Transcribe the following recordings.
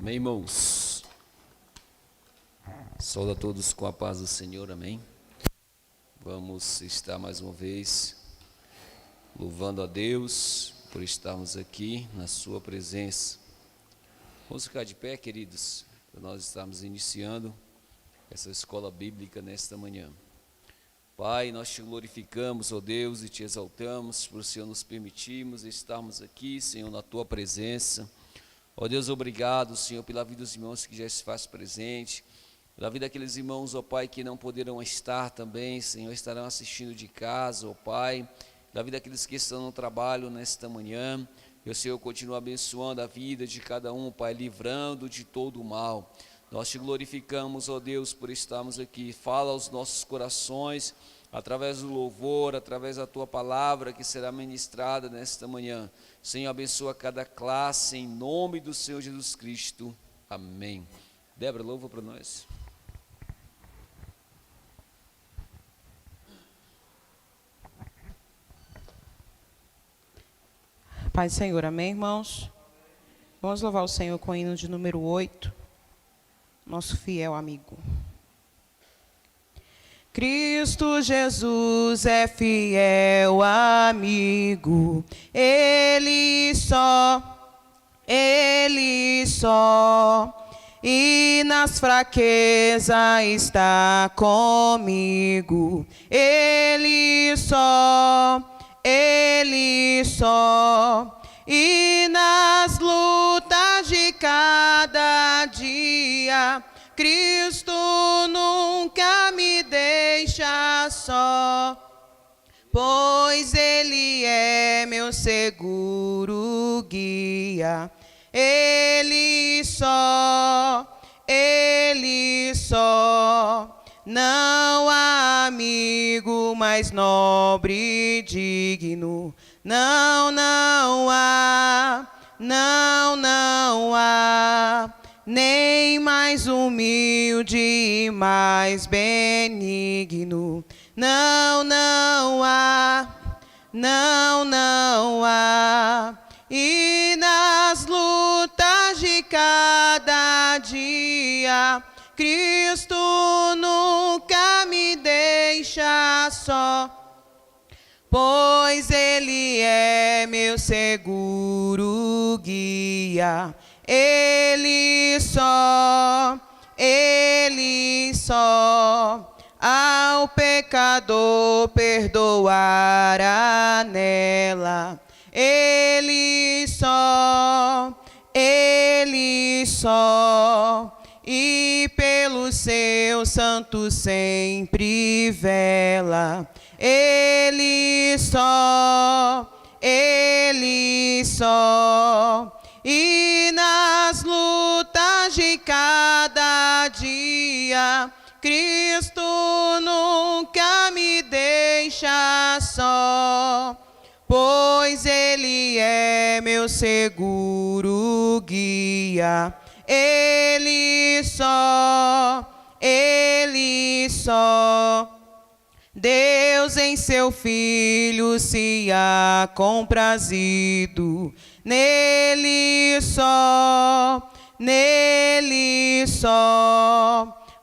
Amém, irmãos? Saúde a todos com a paz do Senhor, amém? Vamos estar mais uma vez louvando a Deus por estarmos aqui na sua presença. Vamos ficar de pé, queridos, para nós estarmos iniciando essa escola bíblica nesta manhã. Pai, nós te glorificamos, ó Deus, e te exaltamos por o Senhor nos permitirmos estarmos aqui, Senhor, na tua presença. Ó Deus, obrigado, Senhor, pela vida dos irmãos que já se faz presente, pela vida daqueles irmãos, ó Pai, que não poderão estar também, Senhor, estarão assistindo de casa, ó Pai, pela vida daqueles que estão no trabalho nesta manhã. E o Senhor continua abençoando a vida de cada um, Pai, livrando de todo o mal. Nós te glorificamos, ó Deus, por estarmos aqui. Fala aos nossos corações, através do louvor, através da tua palavra que será ministrada nesta manhã. Senhor, abençoa cada classe, em nome do Senhor Jesus Cristo. Amém. Débora, louva para nós. Pai do Senhor, amém, irmãos? Vamos louvar o Senhor com o hino de número 8, nosso fiel amigo. Cristo Jesus é fiel amigo, Ele só, e nas fraquezas está comigo, Ele só, e nas lutas de cada dia, Cristo nunca me deixa só, pois Ele é meu seguro guia. Ele só, não há amigo mais nobre e digno, não há, nem mais humilde e mais benigno, não há, e nas lutas de cada dia, Cristo nunca me deixa só, pois Ele é meu seguro guia. Ele só, ao pecador perdoará nela. Ele só, e pelo seu santo sempre vela. Ele só, e nas lutas de cada dia, Cristo nunca me deixa só, pois Ele é meu seguro guia. Ele só, Deus em seu Filho se há comprazido, nele só,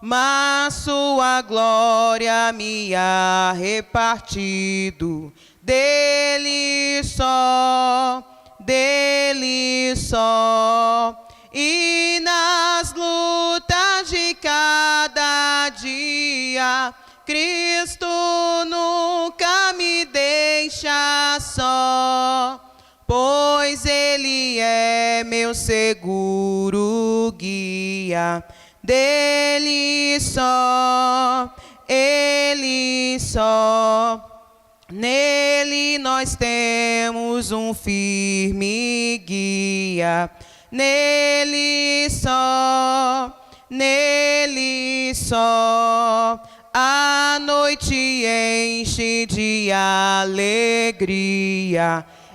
mas sua glória me há repartido, dele só, e nas lutas de cada dia, Cristo nunca me deixa só, pois Ele é meu seguro guia. Dele só, nele nós temos um firme guia. Nele só, a noite enche de alegria.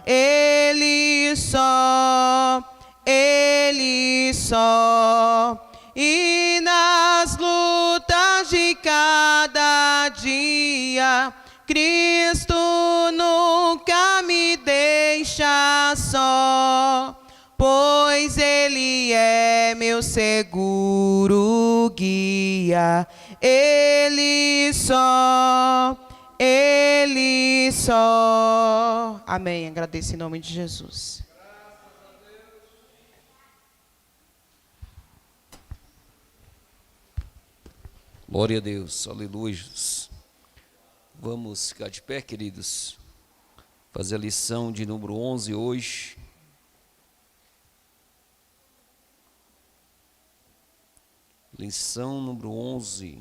Ele só, e nas lutas de cada dia, Cristo nunca me deixa só, pois Ele é meu seguro guia. Ele só. Amém. Agradeço em nome de Jesus. Glória a Deus, aleluia. Vamos ficar de pé, queridos. Fazer a lição de número 11 hoje. Lição número 11.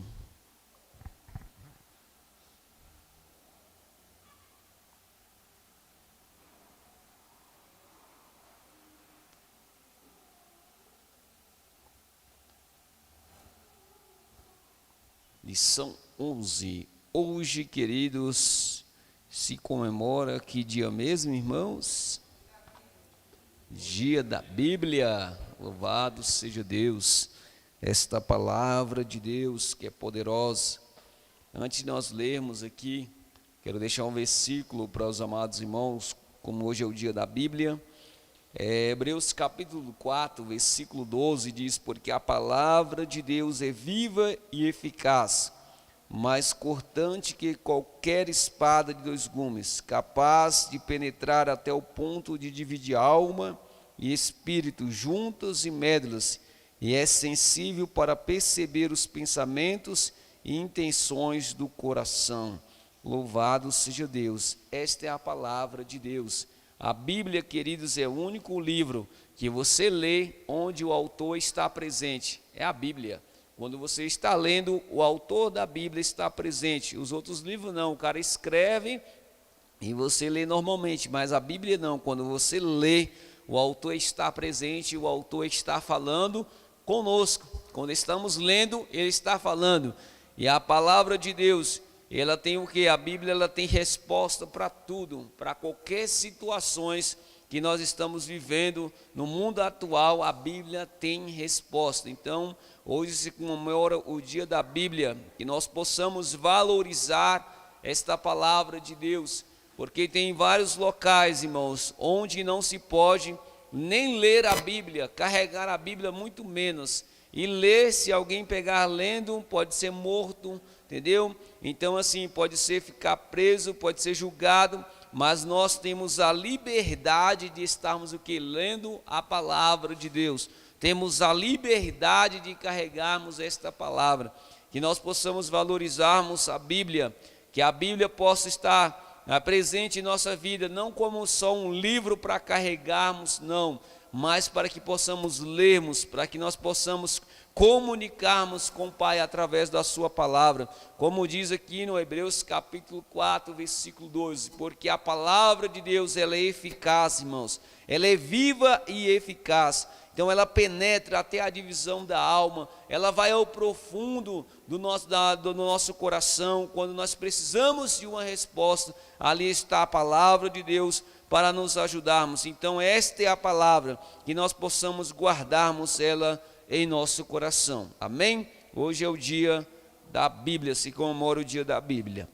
Lição 11. Hoje, queridos, se comemora que dia mesmo, irmãos? Dia da Bíblia. Louvado seja Deus. Esta palavra de Deus que é poderosa. Antes de nós lermos aqui, quero deixar um versículo para os amados irmãos, como hoje é o dia da Bíblia. Hebreus capítulo 4, versículo 12 diz: porque a palavra de Deus é viva e eficaz, mais cortante que qualquer espada de dois gumes, capaz de penetrar até o ponto de dividir alma e espírito, juntas e médulas, e é sensível para perceber os pensamentos e intenções do coração. Louvado seja Deus. Esta é a palavra de Deus. A Bíblia, queridos, é o único livro que você lê onde o autor está presente. É a Bíblia. Quando você está lendo, o autor da Bíblia está presente. Os outros livros não, o cara escreve e você lê normalmente, mas a Bíblia não. Quando você lê, o autor está presente, o autor está falando conosco. Quando estamos lendo, ele está falando. E a palavra de Deus, ela tem o que? A Bíblia, ela tem resposta para tudo, para qualquer situações que nós estamos vivendo no mundo atual. A Bíblia tem resposta. Então, hoje se comemora o dia da Bíblia, que nós possamos valorizar esta palavra de Deus, porque tem vários locais, irmãos, onde não se pode nem ler a Bíblia, carregar a Bíblia muito menos, e ler, se alguém pegar lendo, pode ser morto, entendeu? Então assim, pode ser ficar preso, pode ser julgado, mas nós temos a liberdade de estarmos o que? Lendo a palavra de Deus. Temos a liberdade de carregarmos esta palavra, que nós possamos valorizarmos a Bíblia, que a Bíblia possa estar presente em nossa vida, não como só um livro para carregarmos, não, mas para que possamos lermos, para que nós possamos comunicarmos com o Pai através da sua palavra, como diz aqui no Hebreus capítulo 4, versículo 12, porque a palavra de Deus, ela é eficaz, irmãos, ela é viva e eficaz. Então ela penetra até a divisão da alma, ela vai ao profundo do nosso coração. Quando nós precisamos de uma resposta, ali está a palavra de Deus para nos ajudarmos. Então esta é a palavra, que nós possamos guardarmos ela em nosso coração. Amém? Hoje é o dia da Bíblia, se comemora o dia da Bíblia.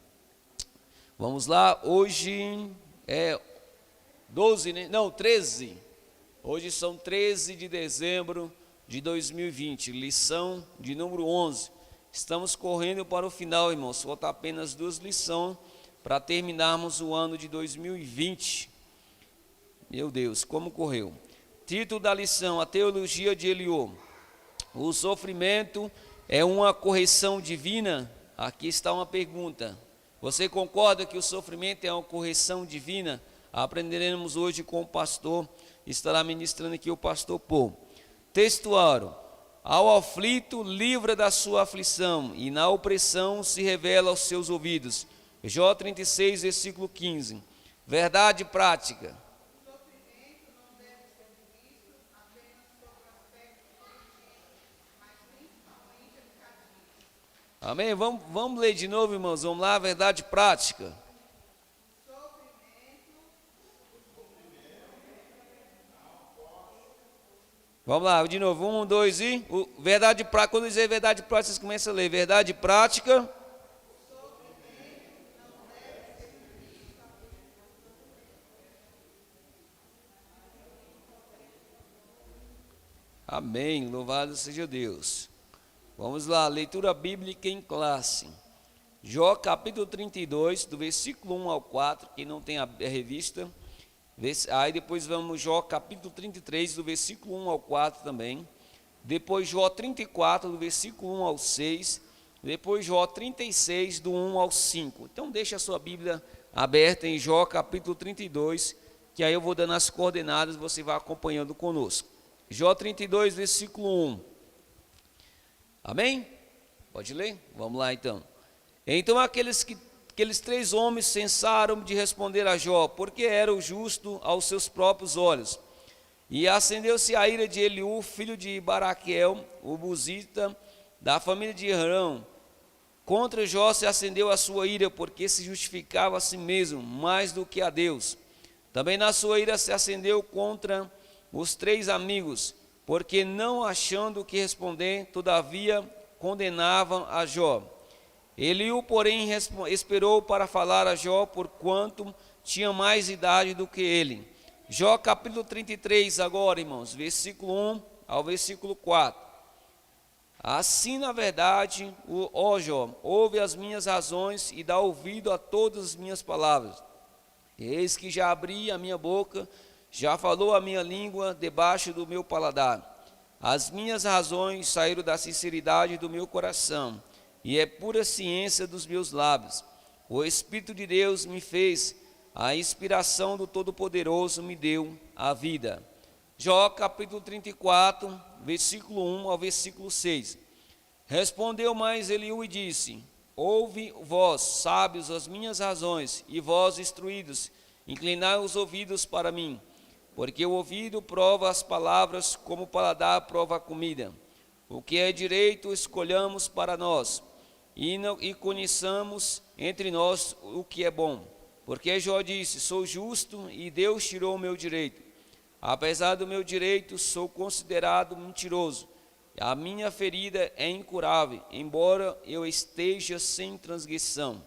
Vamos lá, hoje é 12, né? Não, 13. Hoje são 13 de dezembro de 2020, lição de número 11. Estamos correndo para o final, irmãos. Faltam apenas 2 lições para terminarmos o ano de 2020. Meu Deus, como correu. Título da lição: a teologia de Eliú. O sofrimento é uma correção divina? Aqui está uma pergunta. Você concorda que o sofrimento é uma correção divina? Aprenderemos hoje com o pastor. Estará ministrando aqui o pastor Paul. Textuário: ao aflito livra da sua aflição, e na opressão se revela aos seus ouvidos. Jó 36, versículo 15. Verdade prática. O sofrimento não deve ser visto apenas sobre o aspecto urgente, mas principalmente educativo. Amém? Vamos ler de novo, irmãos. Vamos lá, verdade prática. Vamos lá, de novo, 1, 2 e... verdade prática, quando dizer verdade prática, vocês começam a ler. Verdade prática. Amém. Louvado seja Deus. Vamos lá, leitura bíblica em classe. Jó capítulo 32, do versículo 1 ao 4, quem não tem a revista. Aí depois vamos Jó capítulo 33, do versículo 1 ao 4 também. Depois Jó 34, do versículo 1 ao 6. Depois Jó 36, do 1 ao 5. Então deixa a sua Bíblia aberta em Jó capítulo 32, que aí eu vou dando as coordenadas, você vai acompanhando conosco. Jó 32, versículo 1. Amém? Pode ler? Vamos lá então. Então aqueles três homens censaram de responder a Jó, porque era o justo aos seus próprios olhos. E acendeu-se a ira de Eliú, filho de Baraquel, o buzita, da família de Arão. Contra Jó se acendeu a sua ira, porque se justificava a si mesmo, mais do que a Deus. Também na sua ira se acendeu contra os três amigos, porque não achando o que responder, todavia condenavam a Jó. Eliú, porém, esperou para falar a Jó, porquanto tinha mais idade do que ele. Jó capítulo 33 agora, irmãos, versículo 1 ao versículo 4. Assim, na verdade, ó Jó, ouve as minhas razões e dá ouvido a todas as minhas palavras. Eis que já abri a minha boca, já falou a minha língua debaixo do meu paladar. As minhas razões saíram da sinceridade do meu coração, e é pura ciência dos meus lábios. O Espírito de Deus me fez, a inspiração do Todo-Poderoso me deu a vida. Jó capítulo 34, versículo 1 ao versículo 6. Respondeu mais Eliú e disse: ouve vós, sábios, as minhas razões, e vós, instruídos, inclinai os ouvidos para mim, porque o ouvido prova as palavras, como o paladar prova a comida. O que é direito escolhamos para nós, e conheçamos entre nós o que é bom. Porque Jó disse: sou justo, e Deus tirou o meu direito. Apesar do meu direito, sou considerado mentiroso. A minha ferida é incurável, embora eu esteja sem transgressão.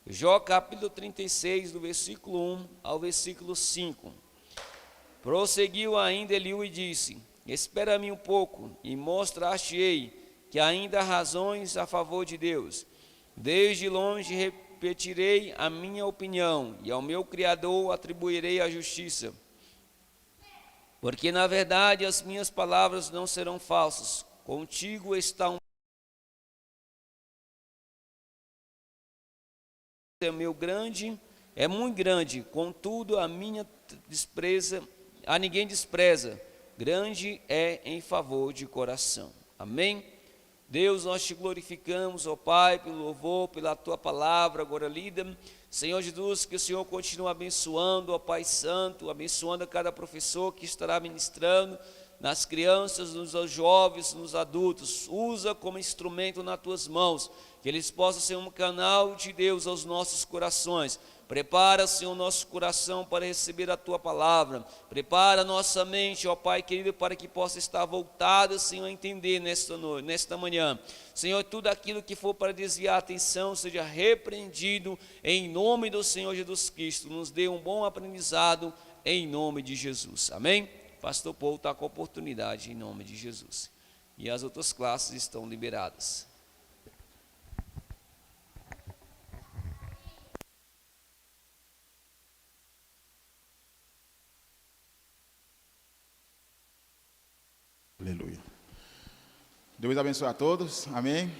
Jó capítulo 36, do versículo 1 ao versículo 5. Prosseguiu ainda Eliú e disse: espera-me um pouco, e mostrar-te-ei que ainda há razões a favor de Deus. Desde longe repetirei a minha opinião, e ao meu Criador atribuirei a justiça. Porque na verdade as minhas palavras não serão falsas. Contigo está meu grande, é muito grande, contudo a minha despreza, a ninguém despreza. Grande é em favor de coração. Amém? Deus, nós te glorificamos, ó Pai, pelo louvor, pela tua palavra agora lida. Senhor Jesus, que o Senhor continue abençoando, ó Pai Santo, abençoando a cada professor que estará ministrando, nas crianças, nos jovens, nos adultos. Usa como instrumento nas tuas mãos, que eles possam ser um canal de Deus aos nossos corações. Prepara, Senhor, nosso coração para receber a Tua palavra. Prepara nossa mente, ó Pai querido, para que possa estar voltada, Senhor, a entender nesta manhã. Senhor, tudo aquilo que for para desviar a atenção, seja repreendido em nome do Senhor Jesus Cristo. Nos dê um bom aprendizado em nome de Jesus. Amém? Pastor Paulo está com a oportunidade em nome de Jesus. E as outras classes estão liberadas. Aleluia. Deus abençoe a todos. Amém.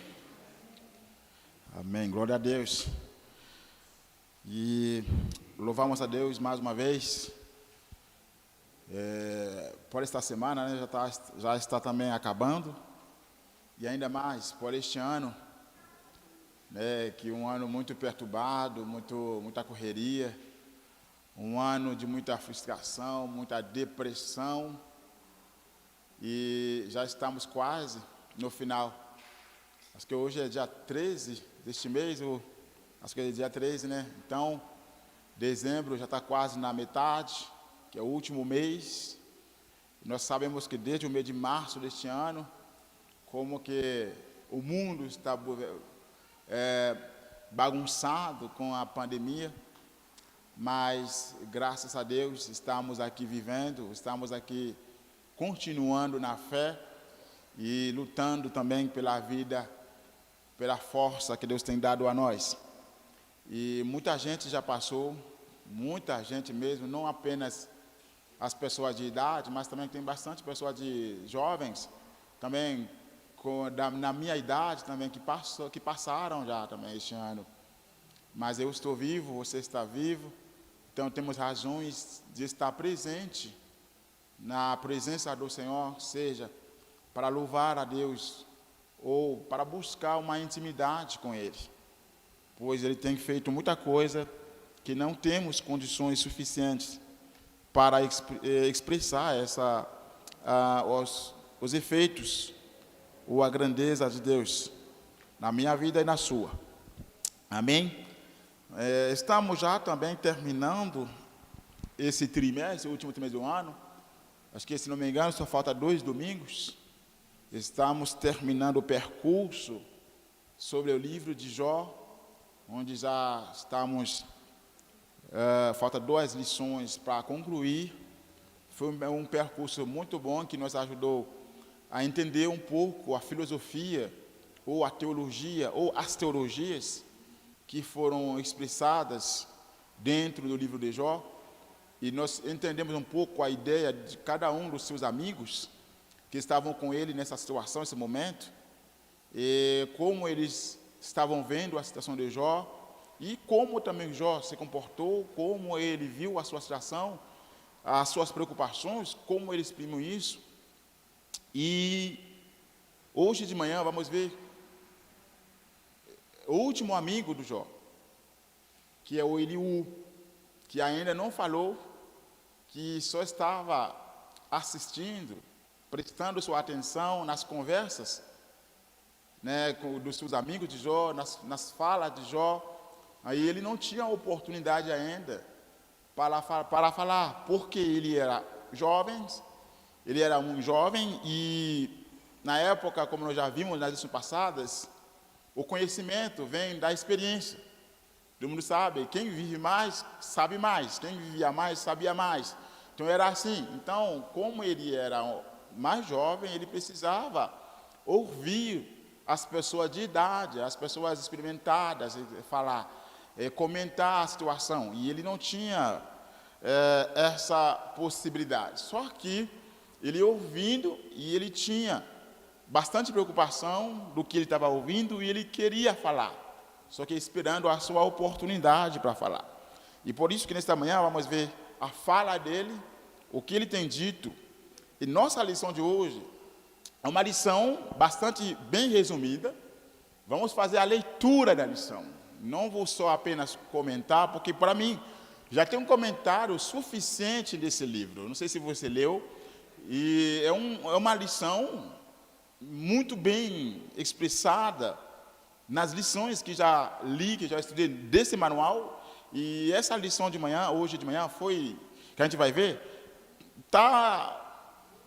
Amém. Glória a Deus. E louvamos a Deus mais uma vez. Por esta semana, né, já está também acabando. E ainda mais por este ano, né, que um ano muito perturbado, muita correria. Um ano de muita frustração, muita depressão. E já estamos quase no final. Acho que hoje é dia 13 deste mês, acho que é dia 13, né? Então, dezembro já está quase na metade, que é o último mês. Nós sabemos que desde o mês de março deste ano, como que o mundo está bagunçado com a pandemia, mas graças a Deus estamos aqui vivendo, estamos aqui continuando na fé e lutando também pela vida, pela força que Deus tem dado a nós. E muita gente já passou, muita gente mesmo, não apenas as pessoas de idade, mas também tem bastante pessoas de jovens, também na minha idade também, que passaram já também este ano. Mas eu estou vivo, você está vivo, então temos razões de estar presente na presença do Senhor, seja para louvar a Deus ou para buscar uma intimidade com Ele, pois Ele tem feito muita coisa que não temos condições suficientes para expressar os efeitos ou a grandeza de Deus na minha vida e na sua. Amém? Estamos já também terminando esse trimestre, o último trimestre do ano. Acho que, se não me engano, só falta 2 domingos. Estamos terminando o percurso sobre o livro de Jó, onde já estamos, falta 2 lições para concluir. Foi um percurso muito bom que nos ajudou a entender um pouco a filosofia, ou a teologia, ou as teologias que foram expressadas dentro do livro de Jó. E nós entendemos um pouco a ideia de cada um dos seus amigos que estavam com ele nessa situação, nesse momento, e como eles estavam vendo a situação de Jó, e como também Jó se comportou, como ele viu a sua situação, as suas preocupações, como ele exprimiu isso. E hoje de manhã vamos ver o último amigo do Jó, que é o Eliú, que ainda não falou, que só estava assistindo, prestando sua atenção nas conversas, né, dos seus amigos de Jó, nas falas de Jó. Aí ele não tinha oportunidade ainda para falar, porque ele era jovem, e na época, como nós já vimos nas lições passadas, o conhecimento vem da experiência. Todo mundo sabe, quem vive mais, sabe mais, quem vivia mais, sabia mais. Então era assim. Então, como ele era mais jovem, ele precisava ouvir as pessoas de idade, as pessoas experimentadas, falar, comentar a situação. E ele não tinha essa possibilidade. Só que ele ouvindo, e ele tinha bastante preocupação do que ele estava ouvindo, e ele queria falar, só que esperando a sua oportunidade para falar. E por isso que nesta manhã vamos ver a fala dele, o que ele tem dito. E nossa lição de hoje é uma lição bastante bem resumida. Vamos fazer a leitura da lição. Não vou só apenas comentar, porque para mim já tem um comentário suficiente desse livro. Não sei se você leu. E é uma lição muito bem expressada nas lições que já li, que já estudei desse manual. E essa lição de manhã, hoje de manhã, que a gente vai ver, está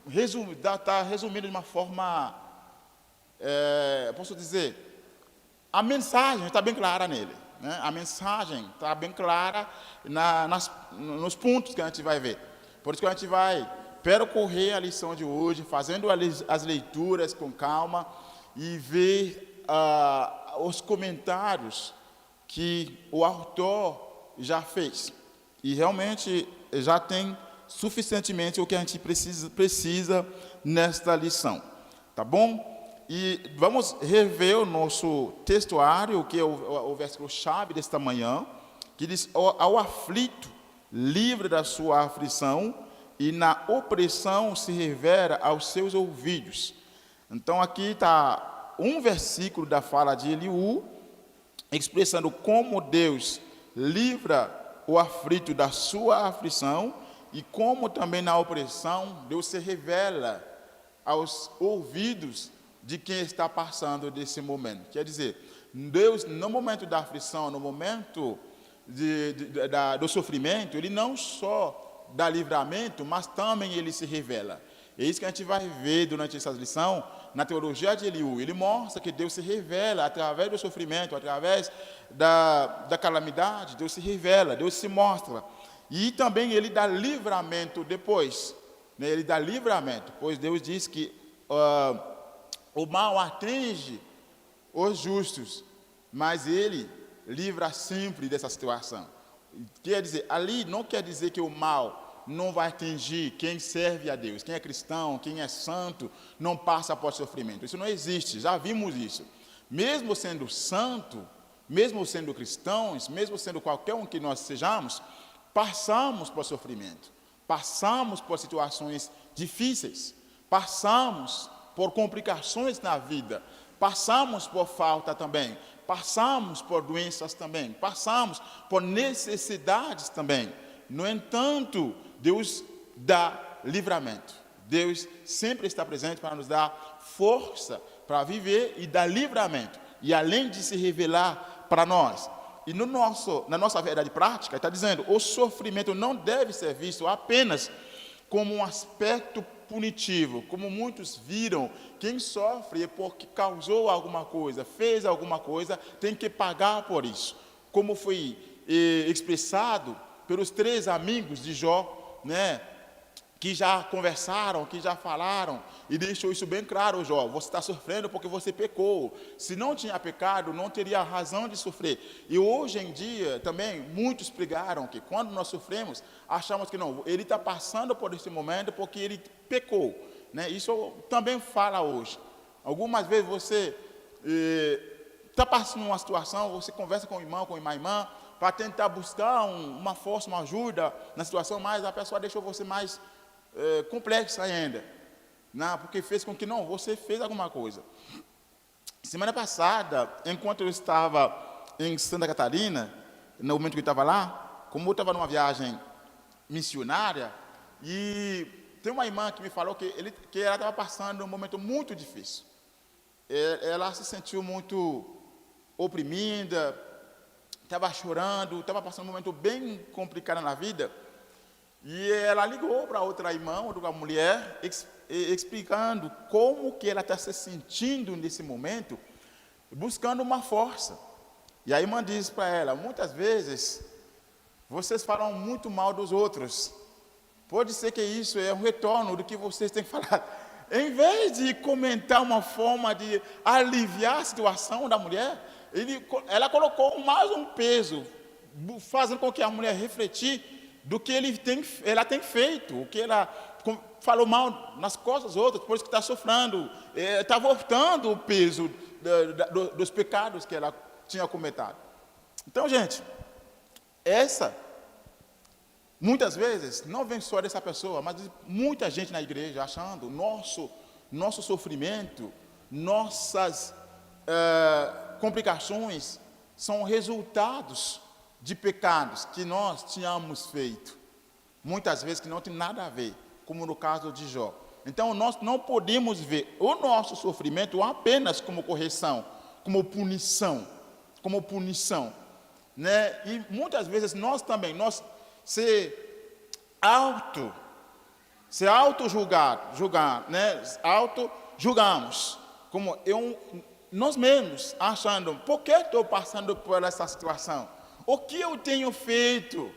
resumida de uma forma, posso dizer, a mensagem está bem clara nele, né? A mensagem está bem clara nos pontos que a gente vai ver. Por isso que a gente vai percorrer a lição de hoje, fazendo as leituras com calma e ver os comentários que o autor já fez. E realmente já tem suficientemente o que a gente precisa nesta lição. Tá bom? E vamos rever o nosso textuário, que é o versículo-chave desta manhã, que diz: ao aflito, livre da sua aflição, e na opressão se revela aos seus ouvidos. Então aqui está um versículo da fala de Eliú, expressando como Deus livra o aflito da sua aflição, e como também na opressão Deus se revela aos ouvidos de quem está passando desse momento. Quer dizer, Deus, no momento da aflição, no momento do sofrimento, Ele não só dá livramento, mas também Ele se revela. É isso que a gente vai ver durante essa lição, na teologia de Eliú. Ele mostra que Deus se revela através do sofrimento, através da calamidade. Deus se revela, Deus se mostra. E também Ele dá livramento depois, né? Ele dá livramento, pois Deus diz que o mal atinge os justos, mas Ele livra sempre dessa situação. Quer dizer, ali não quer dizer que o mal não vai atingir quem serve a Deus, quem é cristão, quem é santo, não passa por sofrimento. Isso não existe, já vimos isso. Mesmo sendo santo, mesmo sendo cristãos, mesmo sendo qualquer um que nós sejamos, passamos por sofrimento, passamos por situações difíceis, passamos por complicações na vida, passamos por falta também, passamos por doenças também, passamos por necessidades também. No entanto, Deus dá livramento. Deus sempre está presente para nos dar força para viver e dar livramento. E além de se revelar para nós. E na nossa verdade prática, está dizendo, o sofrimento não deve ser visto apenas como um aspecto punitivo, como muitos viram. Quem sofre é porque causou alguma coisa, fez alguma coisa, tem que pagar por isso. Como foi expressado pelos 3 amigos de Jó, né, que já conversaram, que já falaram, e deixou isso bem claro: Jó, você está sofrendo porque você pecou. Se não tinha pecado, não teria razão de sofrer. E hoje em dia, também, muitos pregaram que quando nós sofremos, achamos que não, ele está passando por esse momento porque ele pecou, né? Isso também fala hoje. Algumas vezes você está passando uma situação, você conversa com o irmão, com a irmã, para tentar buscar uma força, uma ajuda na situação, mas a pessoa deixou você mais complexa ainda, né? Porque fez com que não, você fez alguma coisa. Semana passada, enquanto eu estava em Santa Catarina, no momento que eu estava lá, como eu estava numa viagem missionária, e tem uma irmã que me falou que ela estava passando um momento muito difícil. Ela se sentiu muito oprimida, estava chorando, estava passando um momento bem complicado na vida. E ela ligou para outra irmã, outra mulher, explicando como que ela está se sentindo nesse momento, buscando uma força. E a irmã disse para ela: muitas vezes, vocês falam muito mal dos outros. Pode ser que isso é um retorno do que vocês têm falado. Em vez de comentar uma forma de aliviar a situação da mulher, ela colocou mais um peso, fazendo com que a mulher refletir do que ela tem feito, o que ela falou mal nas costas dos outros, por isso que está sofrendo, está voltando o peso dos pecados que ela tinha cometido. Então, gente, muitas vezes, não vem só dessa pessoa, mas de muita gente na igreja achando nosso sofrimento, nossas complicações são resultados de pecados que nós tínhamos feito, muitas vezes que não tem nada a ver, como no caso de Jó. Então, nós não podemos ver o nosso sofrimento apenas como correção, como punição, né? E muitas vezes nós também, julgar, né? Auto-julgamos, como nós mesmos, achando, por que estou passando por essa situação? O que eu tenho feito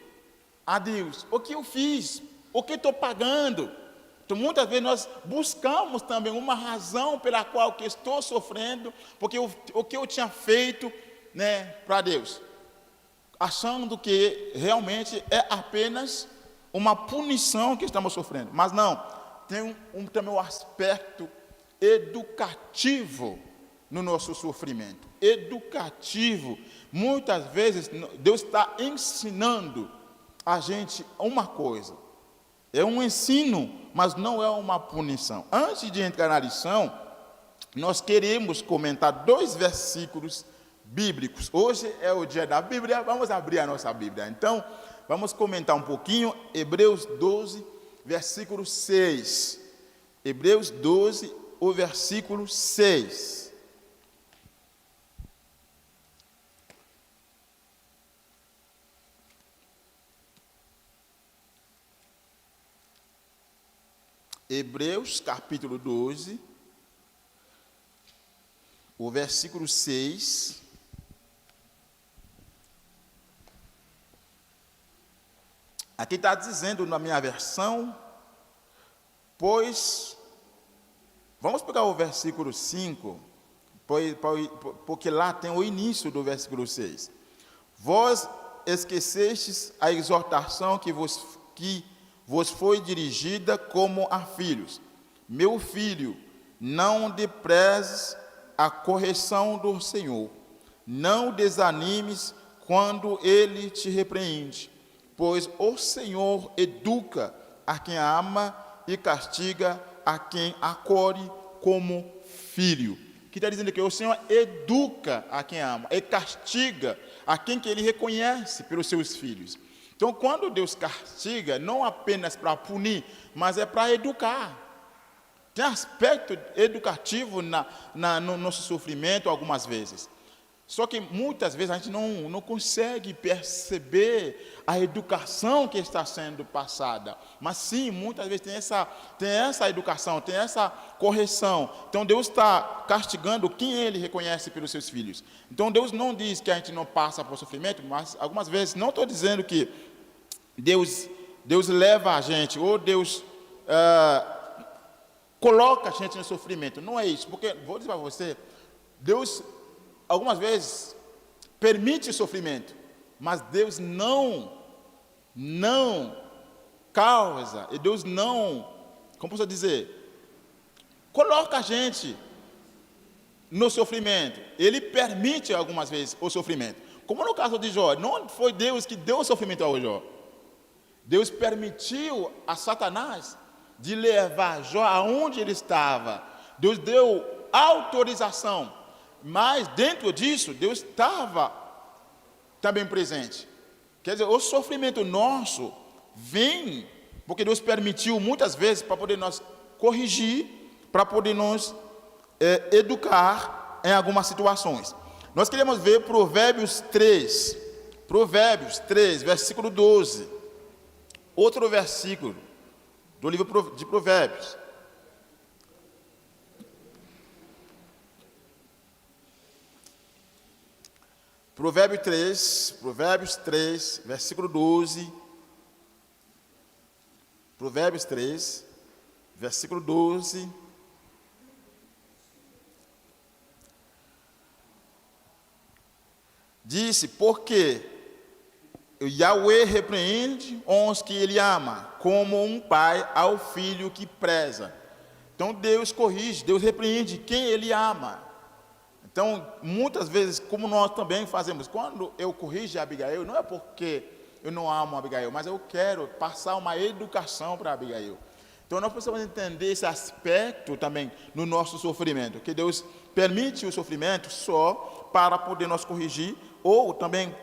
a Deus? O que eu fiz? O que estou pagando? Então, muitas vezes nós buscamos também uma razão pela qual que estou sofrendo, porque o que eu tinha feito, né, para Deus, achando que realmente é apenas uma punição que estamos sofrendo. Mas não, tem também um aspecto educativo no nosso sofrimento. Educativo. Muitas vezes Deus está ensinando a gente uma coisa. É um ensino, mas não é uma punição. Antes de entrar na lição, nós queremos comentar 2 versículos bíblicos. Hoje é o dia da Bíblia, vamos abrir a nossa Bíblia. Então, vamos comentar um pouquinho, Hebreus 12, versículo 6. Hebreus 12, o versículo 6. Hebreus, capítulo 12, o versículo 6. Aqui está dizendo na minha versão, Pois, vamos pegar o versículo 5, porque lá tem o início do versículo 6. Vós esquecestes a exortação que vos foi dirigida como a filhos. Meu filho, não desprezes a correção do Senhor. Não desanimes quando Ele te repreende, pois o Senhor educa a quem ama e castiga a quem acolhe como filho. Que está dizendo que o Senhor educa a quem ama e castiga a quem que Ele reconhece pelos seus filhos. Então, quando Deus castiga, não apenas para punir, mas é para educar. Tem aspecto educativo no nosso sofrimento algumas vezes. Só que muitas vezes a gente não consegue perceber a educação que está sendo passada. Mas sim, muitas vezes tem essa educação, tem essa correção. Então Deus está castigando quem Ele reconhece pelos seus filhos. Então Deus não diz que a gente não passa por sofrimento, mas algumas vezes, não estou dizendo que Deus leva a gente, ou Deus coloca a gente no sofrimento. Não é isso, porque, vou dizer para você, Deus algumas vezes permite sofrimento, mas Deus não causa, e Deus não, como posso dizer, coloca a gente no sofrimento. Ele permite algumas vezes o sofrimento, como no caso de Jó. Não foi Deus que deu o sofrimento ao Jó. Deus permitiu a Satanás de levar Jó aonde ele estava. Deus deu autorização, mas dentro disso Deus estava também presente. Quer dizer, o sofrimento nosso vem porque Deus permitiu muitas vezes para poder nos corrigir, para poder nos educar em algumas situações. Nós queremos ver Provérbios 3, versículo 12. Outro versículo do livro de Provérbios. Provérbios 3, versículo 12. Provérbios 3, versículo 12. Disse, porque Yahweh repreende os que Ele ama, como um pai ao filho que preza. Então Deus corrige, Deus repreende quem Ele ama. Então, muitas vezes, como nós também fazemos, quando eu corrijo a Abigail, não é porque eu não amo a Abigail, mas eu quero passar uma educação para a Abigail. Então, nós precisamos entender esse aspecto também no nosso sofrimento, que Deus permite o sofrimento só para poder nos corrigir, ou também,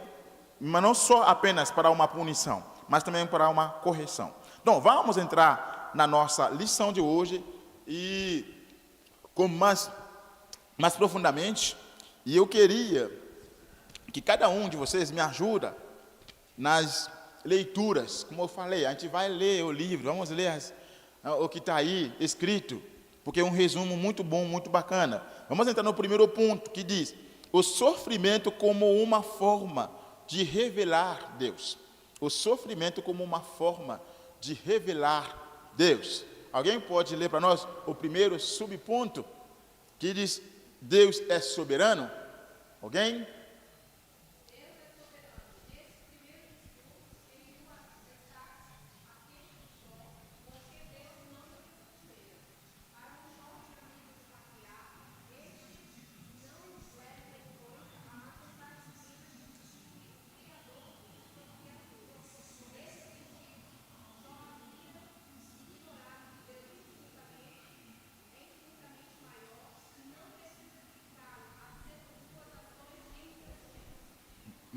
mas não só apenas para uma punição, mas também para uma correção. Então, vamos entrar na nossa lição de hoje e com mais profundamente, e eu queria que cada um de vocês me ajuda nas leituras. Como eu falei, a gente vai ler o livro, vamos ler o que está aí escrito, porque é um resumo muito bom, muito bacana. Vamos entrar no primeiro ponto, que diz: o sofrimento como uma forma de revelar Deus. O sofrimento como uma forma de revelar Deus. Alguém pode ler para nós o primeiro subponto, que diz: Deus é soberano? Alguém?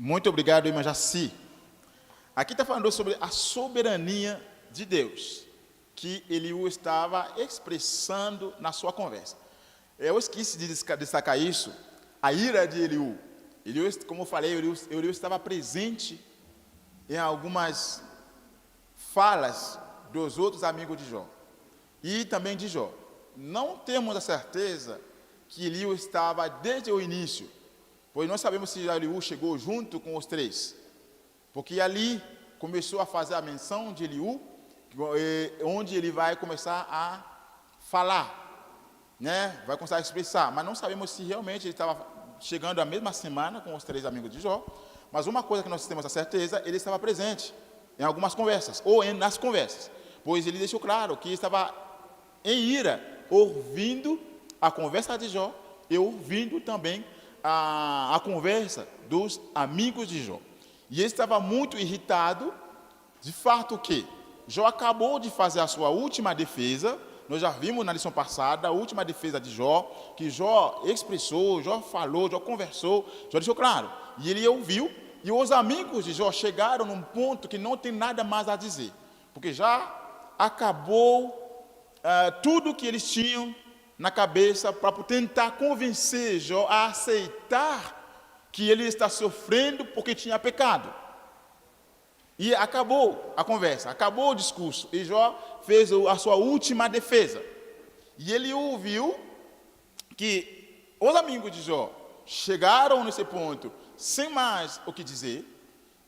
Muito obrigado, irmã Jaci. Aqui está falando sobre a soberania de Deus, que Eliú estava expressando na sua conversa. Eu esqueci de destacar isso, a ira de Eliú. Eliú, como eu falei, Eliú estava presente em algumas falas dos outros amigos de Jó, e também de Jó. Não temos a certeza que Eliú estava desde o início, pois nós sabemos se Eliú chegou junto com os três, porque ali começou a fazer a menção de Eliú onde ele vai começar a falar, né? Vai começar a expressar, mas não sabemos se realmente ele estava chegando a mesma semana com os 3 amigos de Jó, mas uma coisa que nós temos a certeza, ele estava presente em algumas conversas, ou nas conversas, pois ele deixou claro que estava em ira, ouvindo a conversa de Jó e ouvindo também a conversa dos amigos de Jó. E ele estava muito irritado, de fato que Jó acabou de fazer a sua última defesa. Nós já vimos na lição passada a última defesa de Jó, que Jó expressou, Jó falou, Jó conversou, Jó deixou claro. E ele ouviu, e os amigos de Jó chegaram num ponto que não tem nada mais a dizer, porque já acabou tudo que eles tinham na cabeça para tentar convencer Jó a aceitar que ele está sofrendo porque tinha pecado. E acabou a conversa, acabou o discurso, e Jó fez a sua última defesa. E ele ouviu que os amigos de Jó chegaram nesse ponto sem mais o que dizer,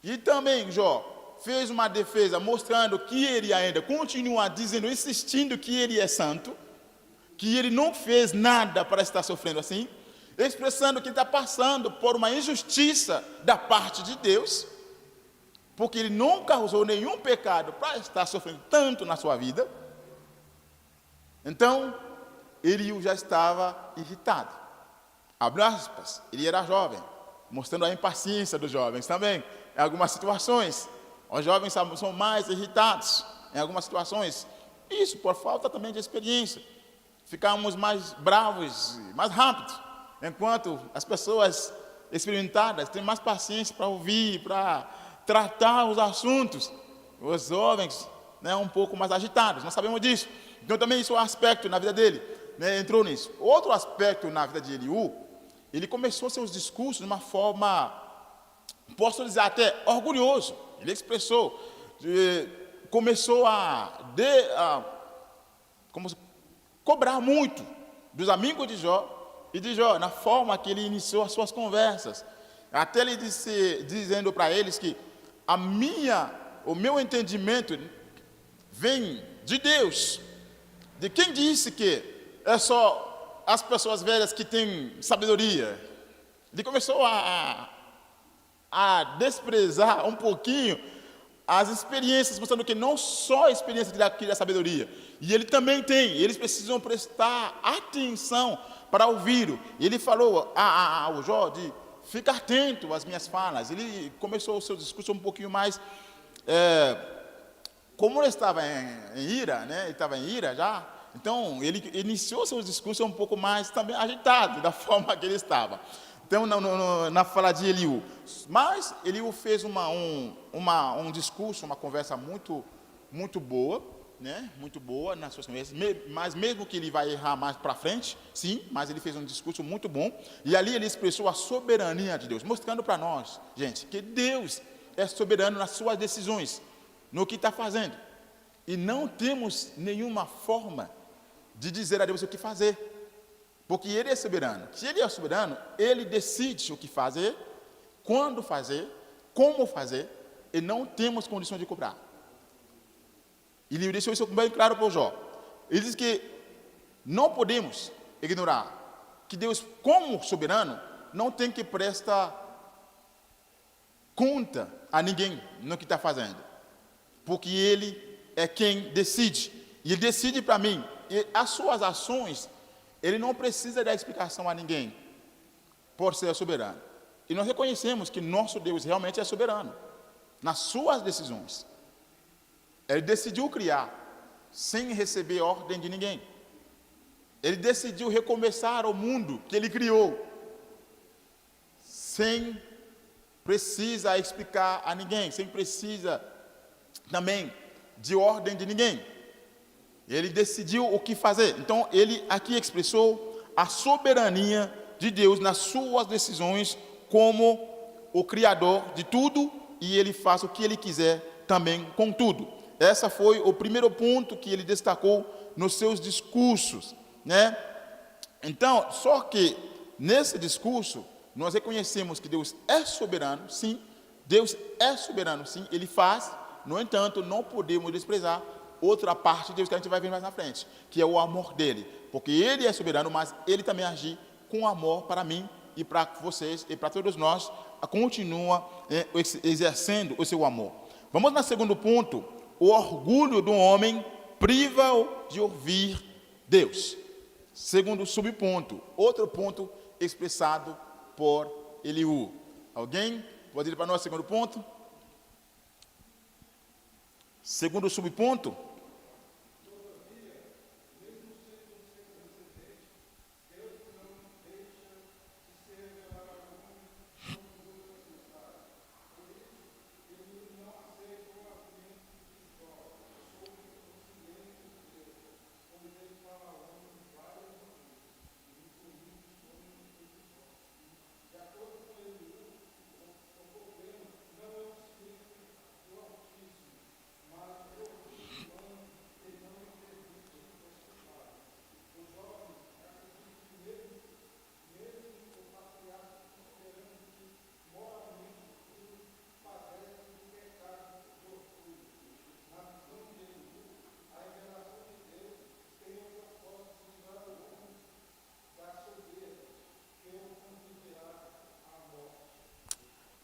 e também Jó fez uma defesa mostrando que ele ainda continua dizendo, insistindo que ele é santo, que ele não fez nada para estar sofrendo assim, expressando que está passando por uma injustiça da parte de Deus, porque ele não causou nenhum pecado para estar sofrendo tanto na sua vida. Então, ele já estava irritado. Abre aspas, ele era jovem, mostrando a impaciência dos jovens também. Em algumas situações, os jovens são mais irritados, em algumas situações. Isso por falta também de experiência. Ficamos mais bravos, mais rápidos, enquanto as pessoas experimentadas têm mais paciência para ouvir, para tratar os assuntos. Os jovens, né, um pouco mais agitados, nós sabemos disso. Então também isso é um aspecto na vida dele, né, entrou nisso. Outro aspecto na vida de Eliú, ele começou seus discursos de uma forma, posso dizer até orgulhoso. Ele expressou, começou cobrar muito dos amigos de Jó e de Jó, na forma que ele iniciou as suas conversas. Até ele dizendo para eles que o meu entendimento vem de Deus. De quem disse que é só as pessoas velhas que têm sabedoria? Ele começou a desprezar um pouquinho as experiências, mostrando que não só a experiência que dá sabedoria, e ele também tem, eles precisam prestar atenção para ouvir. Ele falou ao Jó de ficar atento às minhas falas. Ele começou o seu discurso um pouquinho mais, como ele estava em ira, né? Ele estava em ira já, então ele iniciou seus discursos um pouco mais também agitado, da forma que ele estava. Então, na fala de Eliú. Mas Eliú fez um discurso, uma conversa muito, muito boa, né? Muito boa nas suas conversas, mas mesmo que ele vai errar mais para frente, sim, mas ele fez um discurso muito bom, e ali ele expressou a soberania de Deus, mostrando para nós, gente, que Deus é soberano nas suas decisões, no que está fazendo, e não temos nenhuma forma de dizer a Deus o que fazer, porque Ele é soberano. Se Ele é soberano, Ele decide o que fazer, quando fazer, como fazer, e não temos condições de cobrar. Ele deixou isso bem claro para o Jó. Ele diz que não podemos ignorar que Deus, como soberano, não tem que prestar conta a ninguém no que está fazendo, porque Ele é quem decide, e Ele decide para mim, e as suas ações, Ele não precisa dar explicação a ninguém, por ser soberano. E nós reconhecemos que nosso Deus realmente é soberano, nas suas decisões. Ele decidiu criar, sem receber ordem de ninguém. Ele decidiu recomeçar o mundo que Ele criou, sem precisar explicar a ninguém, sem precisa também de ordem de ninguém. Ele decidiu o que fazer. Então, ele aqui expressou a soberania de Deus nas suas decisões como o Criador de tudo, e Ele faz o que Ele quiser também com tudo. Esse foi o primeiro ponto que ele destacou nos seus discursos, né? Então, só que nesse discurso, nós reconhecemos que Deus é soberano, sim. Deus é soberano, sim. Ele faz, no entanto, não podemos desprezar outra parte de Deus que a gente vai ver mais na frente, que é o amor dele, porque ele é soberano, mas ele também age com amor para mim e para vocês e para todos nós, continua exercendo o seu amor. Vamos no segundo ponto. O orgulho do homem priva-o de ouvir Deus. Segundo subponto, outro ponto expressado por Eliú. Alguém pode ir para nós, segundo ponto? Segundo subponto.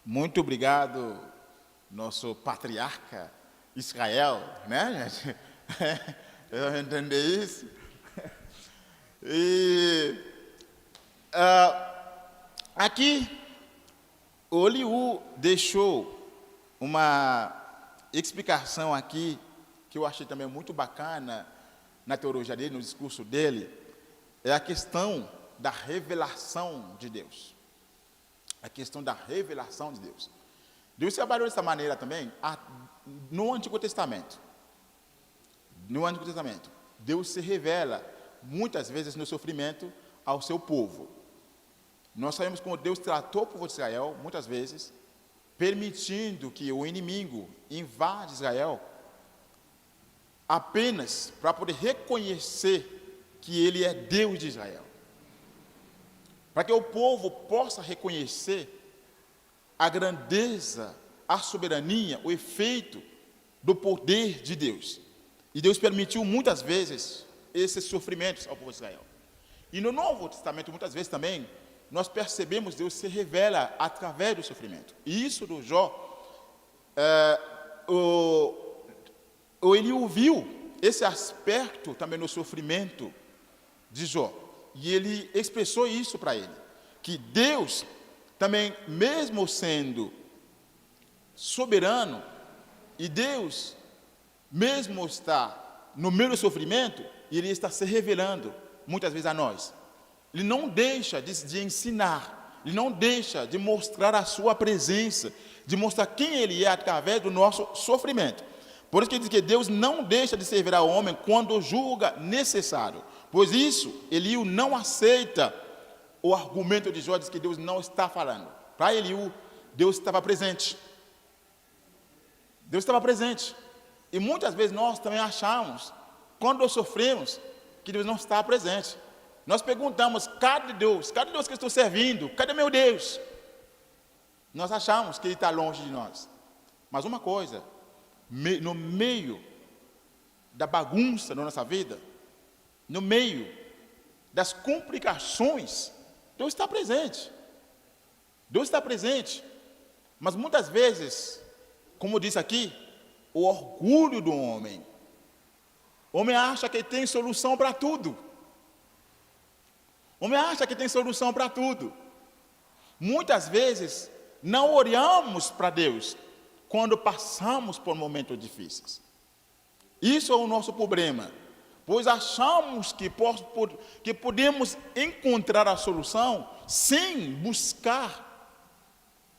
Muito obrigado, nosso patriarca Israel, né, gente? Eu entendi isso. E aqui, o Eliú deixou uma explicação aqui, que eu achei também muito bacana na teologia dele, no discurso dele, é a questão da revelação de Deus. A questão da revelação de Deus. Deus trabalhou dessa maneira também no Antigo Testamento. No Antigo Testamento, Deus se revela muitas vezes no sofrimento ao seu povo. Nós sabemos como Deus tratou o povo de Israel, muitas vezes, permitindo que o inimigo invade Israel apenas para poder reconhecer que ele é Deus de Israel. Para que o povo possa reconhecer a grandeza, a soberania, o efeito do poder de Deus. E Deus permitiu muitas vezes esses sofrimentos ao povo de Israel. E no Novo Testamento, muitas vezes também, nós percebemos Deus se revela através do sofrimento. E isso do Jó, o Eliú viu esse aspecto também no sofrimento de Jó. E ele expressou isso para ele, que Deus também, mesmo sendo soberano, e Deus, mesmo está no meio do sofrimento, ele está se revelando, muitas vezes a nós. Ele não deixa de ensinar, ele não deixa de mostrar a sua presença, de mostrar quem ele é através do nosso sofrimento. Por isso que diz que Deus não deixa de se revelar ao homem quando julga necessário. Pois isso, Eliú não aceita o argumento de Jó, diz que Deus não está falando. Para Eliú, Deus estava presente. Deus estava presente. E muitas vezes nós também achamos, quando nós sofremos, que Deus não está presente. Nós perguntamos, cadê Deus? Cadê Deus que eu estou servindo? Cadê meu Deus? Nós achamos que Ele está longe de nós. Mas uma coisa, no meio da bagunça da nossa vida, no meio das complicações, Deus está presente. Deus está presente. Mas muitas vezes, como disse aqui, o orgulho do homem. O homem acha que tem solução para tudo. O homem acha que tem solução para tudo. Muitas vezes, não olhamos para Deus quando passamos por momentos difíceis. Isso é o nosso problema. Pois achamos que podemos encontrar a solução sem buscar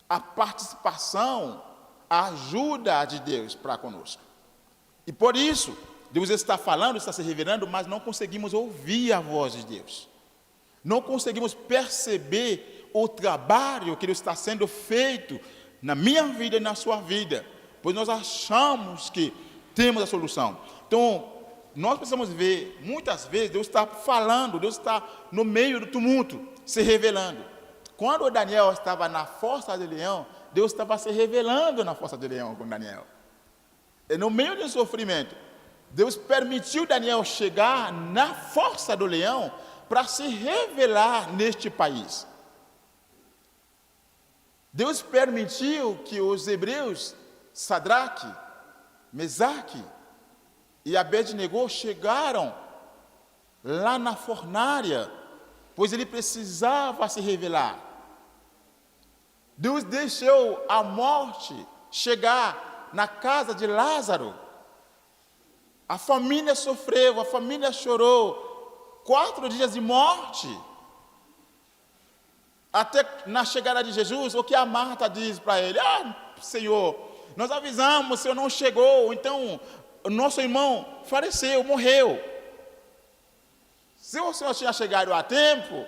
a participação, a ajuda de Deus para conosco. E por isso, Deus está falando, está se revelando, mas não conseguimos ouvir a voz de Deus. Não conseguimos perceber o trabalho que está sendo feito na minha vida e na sua vida, pois nós achamos que temos a solução. Então, nós precisamos ver, muitas vezes, Deus está falando, Deus está no meio do tumulto, se revelando. Quando Daniel estava na fossa de leão, Deus estava se revelando na fossa de leão com Daniel. E no meio do sofrimento, Deus permitiu Daniel chegar na força do leão para se revelar neste país. Deus permitiu que os hebreus, Sadraque, Mesaque e Abednego chegaram lá na fornalha, pois ele precisava se revelar. Deus deixou a morte chegar na casa de Lázaro. A família sofreu, a família chorou, 4 dias de morte. Até na chegada de Jesus, o que a Marta diz para ele? Senhor, nós avisamos, o Senhor não chegou, então o nosso irmão faleceu, morreu. Se o Senhor tinha chegado a tempo,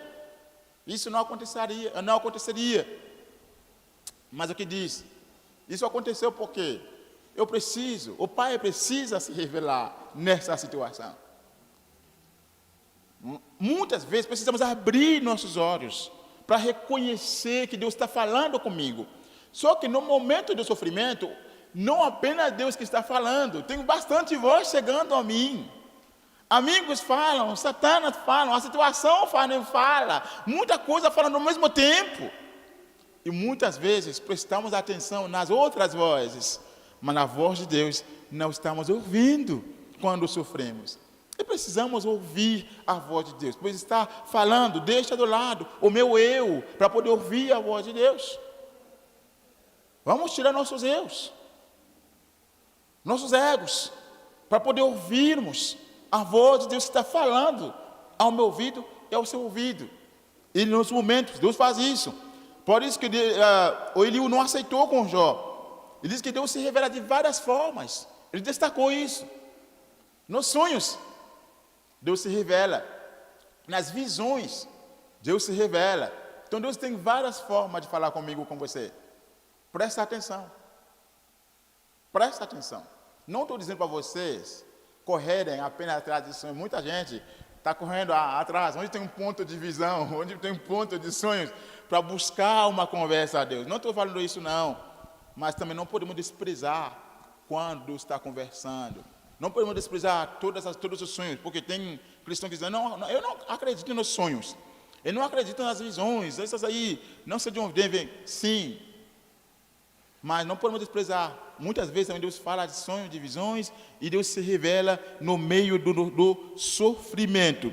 isso não aconteceria. Mas o que diz? Isso aconteceu porque o Pai precisa se revelar nessa situação. Muitas vezes precisamos abrir nossos olhos para reconhecer que Deus está falando comigo. Só que no momento do sofrimento, não apenas Deus que está falando, tem bastante voz chegando a mim. Amigos falam, Satanás fala, a situação fala, muita coisa fala ao mesmo tempo. E muitas vezes prestamos atenção nas outras vozes, mas na voz de Deus não estamos ouvindo quando sofremos. E precisamos ouvir a voz de Deus, pois está falando, deixa do lado o meu eu, para poder ouvir a voz de Deus. Vamos tirar nossos eus, nossos egos, para poder ouvirmos a voz de Deus que está falando ao meu ouvido e ao seu ouvido. E nos momentos, Deus faz isso. Por isso que o Eliú não aceitou com Jó. Ele diz que Deus se revela de várias formas. Ele destacou isso. Nos sonhos, Deus se revela. Nas visões, Deus se revela. Então Deus tem várias formas de falar comigo, com você. Presta atenção. Presta atenção. Não estou dizendo para vocês correrem apenas atrás de sonhos. Muita gente está correndo atrás, onde tem um ponto de visão, onde tem um ponto de sonhos, para buscar uma conversa a Deus. Não estou falando isso não, mas também não podemos desprezar quando Deus está conversando. Não podemos desprezar todos os sonhos, porque tem cristãos que dizem, não, eu não acredito nos sonhos, eu não acredito nas visões, essas aí, não sei de onde vem, sim, mas não podemos desprezar. Muitas vezes também Deus fala de sonhos, de visões, e Deus se revela no meio do sofrimento.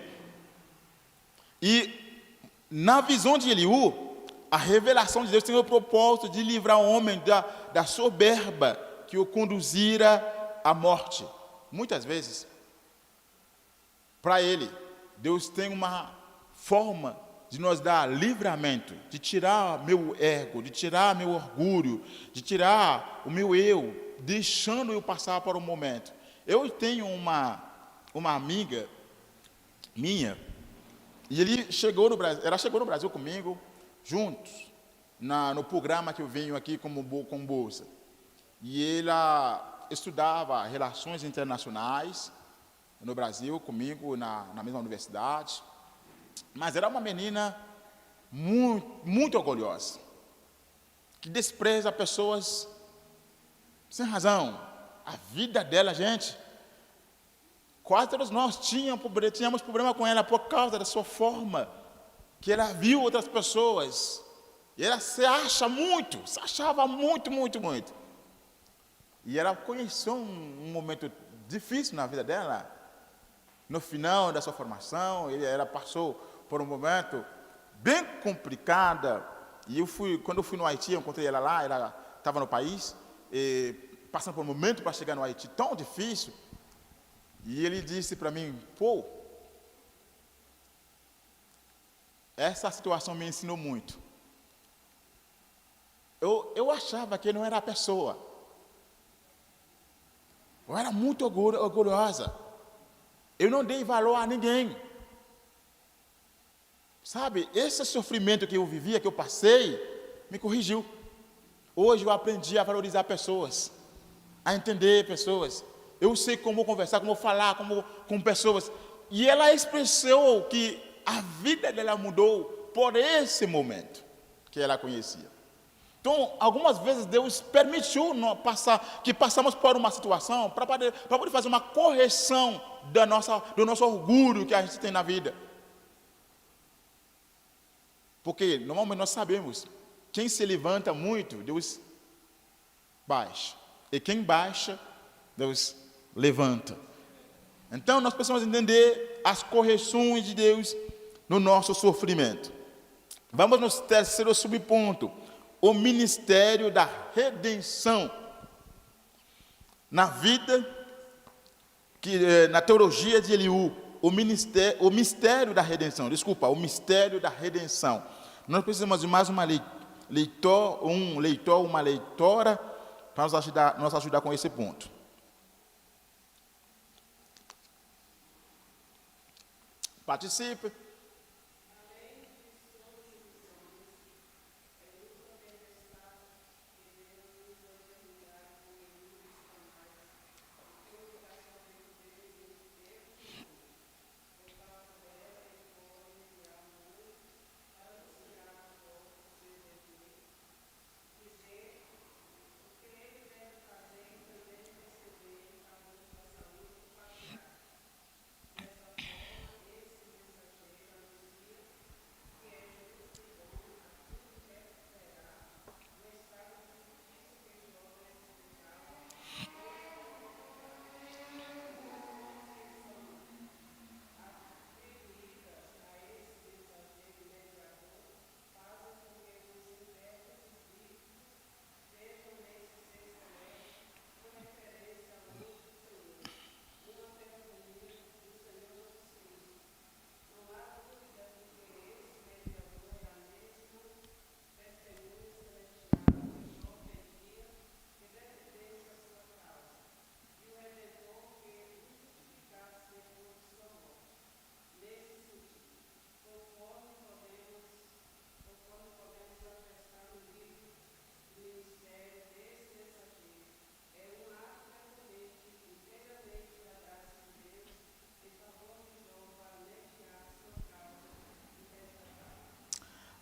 E na visão de Eliú, a revelação de Deus tem o propósito de livrar o homem da soberba que o conduzira à morte. Muitas vezes, para ele, Deus tem uma forma de nos dar livramento, de tirar meu ego, de tirar meu orgulho, de tirar o meu eu, deixando eu passar por um momento. Eu tenho uma amiga minha, e ela chegou no Brasil comigo, juntos, no programa que eu venho aqui com bolsa. E ela estudava relações internacionais no Brasil, comigo, na mesma universidade. Mas era uma menina muito, muito orgulhosa, que despreza pessoas sem razão. A vida dela, gente, quase todos nós tínhamos problema com ela por causa da sua forma, que ela viu outras pessoas, e ela se achava muito, muito, muito. E ela conheceu um momento difícil na vida dela, no final da sua formação. Ela passou por um momento bem complicado. E quando eu fui no Haiti, eu encontrei ela lá, ela estava no país, passando por um momento para chegar no Haiti tão difícil. E ele disse para mim, essa situação me ensinou muito. Eu achava que não era a pessoa. Eu era muito orgulhosa. Eu não dei valor a ninguém. Sabe, esse sofrimento que eu vivia, que eu passei, me corrigiu. Hoje eu aprendi a valorizar pessoas, a entender pessoas. Eu sei como conversar, como falar com pessoas. E ela expressou que a vida dela mudou por esse momento que ela conhecia. Então, algumas vezes Deus permitiu que passamos por uma situação para poder fazer uma correção do nosso orgulho que a gente tem na vida. Porque normalmente nós sabemos, quem se levanta muito, Deus baixa. E quem baixa, Deus levanta. Então nós precisamos entender as correções de Deus no nosso sofrimento. Vamos no terceiro subponto, o ministério da redenção. Na vida, na teologia de Eliú, o mistério da redenção. O mistério da redenção. Nós precisamos de mais uma uma leitora, para nos ajudar com esse ponto. Participe.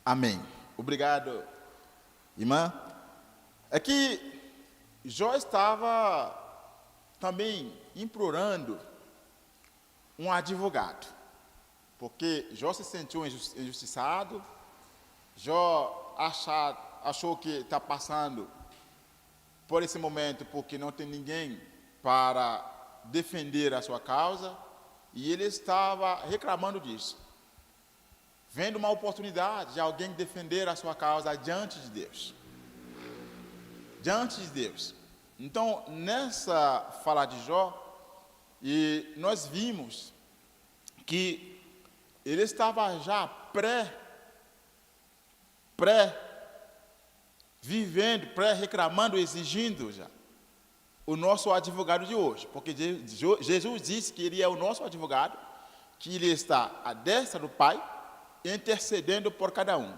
Amém. Obrigado, irmã. É que Jó estava também implorando um advogado, porque Jó se sentiu injustiçado. Jó achou que está passando por esse momento porque não tem ninguém para defender a sua causa, e ele estava reclamando disso, vendo uma oportunidade de alguém defender a sua causa diante de Deus. Diante de Deus. Então, nessa fala de Jó, nós vimos que ele estava já reclamando, exigindo já o nosso advogado de hoje. Porque Jesus disse que ele é o nosso advogado, que ele está à destra do Pai, intercedendo por cada um.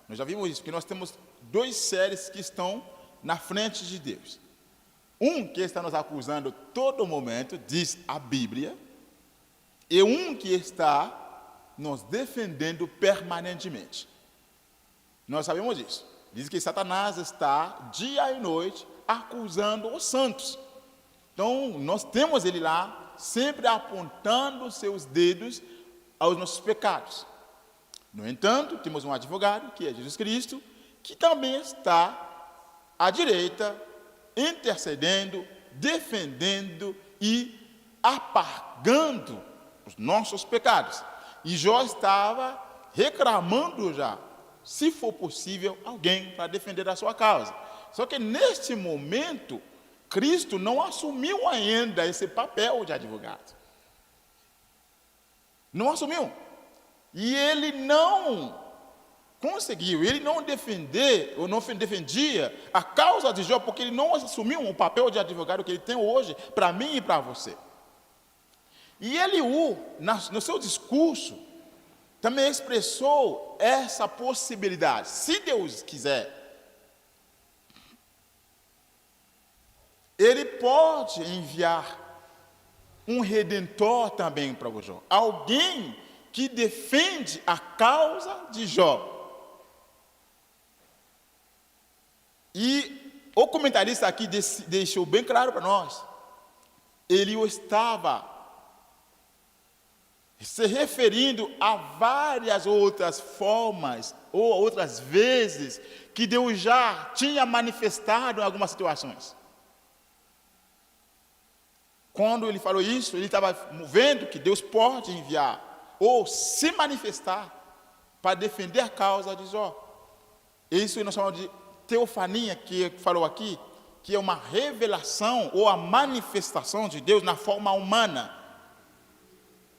Nós já vimos isso, que nós temos dois seres que estão na frente de Deus. Um que está nos acusando todo momento, diz a Bíblia, e um que está nos defendendo permanentemente. Nós sabemos isso. Diz que Satanás está dia e noite acusando os santos. Então, nós temos ele lá, sempre apontando seus dedos aos nossos pecados. No entanto, temos um advogado, que é Jesus Cristo, que também está à direita, intercedendo, defendendo e apagando os nossos pecados. E Jó estava reclamando já, se for possível, alguém para defender a sua causa. Só que neste momento, Cristo não assumiu ainda esse papel de advogado. Não assumiu. E ele não conseguiu, ele não defendia a causa de Jó, porque ele não assumiu o papel de advogado que ele tem hoje para mim e para você. E Eliú, no seu discurso, também expressou essa possibilidade. Se Deus quiser, ele pode enviar um redentor também para o Jó. Alguém que defende a causa de Jó. E o comentarista aqui deixou bem claro para nós, ele estava se referindo a várias outras formas ou outras vezes que Deus já tinha manifestado em algumas situações. Quando ele falou isso, ele estava vendo que Deus pode enviar ou se manifestar para defender a causa de Jó. Isso nós chamamos de teofania, que falou aqui, que é uma revelação ou a manifestação de Deus na forma humana,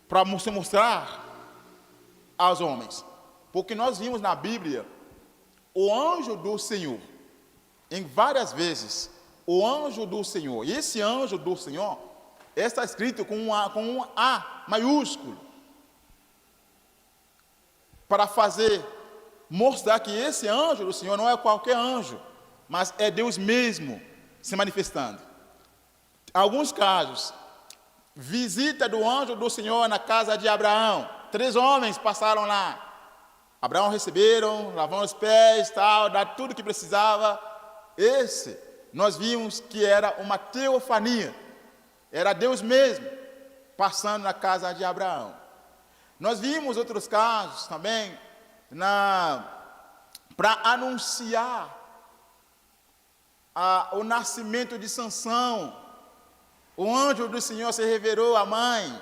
para se mostrar aos homens. Porque nós vimos na Bíblia o anjo do Senhor, em várias vezes, o anjo do Senhor. E esse anjo do Senhor está escrito com um A maiúsculo, para mostrar que esse anjo do Senhor não é qualquer anjo, mas é Deus mesmo se manifestando. Alguns casos, visita do anjo do Senhor na casa de Abraão. 3 homens passaram lá. Abraão receberam, lavaram os pés, tal, dá tudo que precisava. Esse, nós vimos que era uma teofania. Era Deus mesmo passando na casa de Abraão. Nós vimos outros casos também para anunciar o nascimento de Sansão. O anjo do Senhor se revelou à mãe,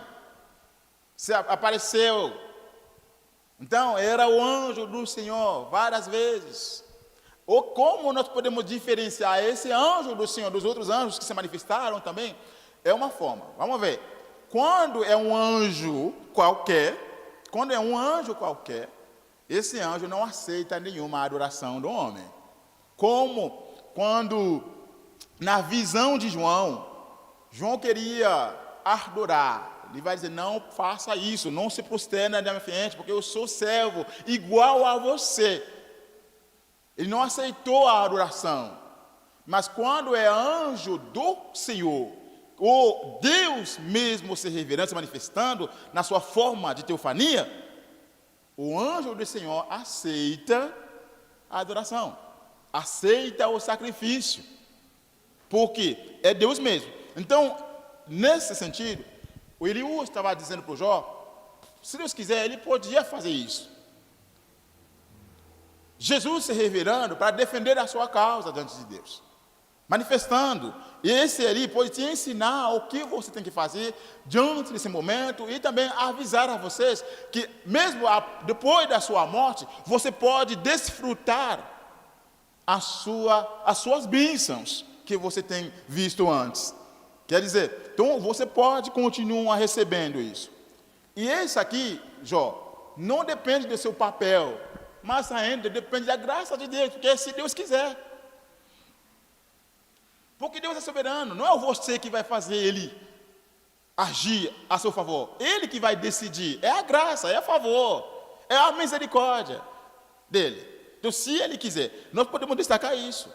apareceu. Então, era o anjo do Senhor várias vezes. Ou como nós podemos diferenciar esse anjo do Senhor dos outros anjos que se manifestaram também? É uma forma. Vamos ver. Quando é um anjo qualquer, esse anjo não aceita nenhuma adoração do homem. Como quando, na visão de João queria adorar. Ele vai dizer, não faça isso, não se prosterna na minha frente, porque eu sou servo igual a você. Ele não aceitou a adoração. Mas quando é anjo do Senhor, ou Deus mesmo se revelando, se manifestando na sua forma de teofania, o anjo do Senhor aceita a adoração, aceita o sacrifício, porque é Deus mesmo. Então, nesse sentido, o Eliú estava dizendo para o Jó, se Deus quiser, ele podia fazer isso. Jesus se revelando para defender a sua causa diante de Deus, manifestando. E esse ali pode te ensinar o que você tem que fazer diante desse momento e também avisar a vocês que mesmo depois da sua morte, você pode desfrutar as suas bênçãos que você tem visto antes. Quer dizer, então você pode continuar recebendo isso. E esse aqui, Jó, não depende do seu papel, mas ainda depende da graça de Deus, porque é se Deus quiser. Porque Deus é soberano, não é você que vai fazer ele agir a seu favor. Ele que vai decidir, é a graça, é a favor, é a misericórdia dele. Então, se ele quiser, nós podemos destacar isso.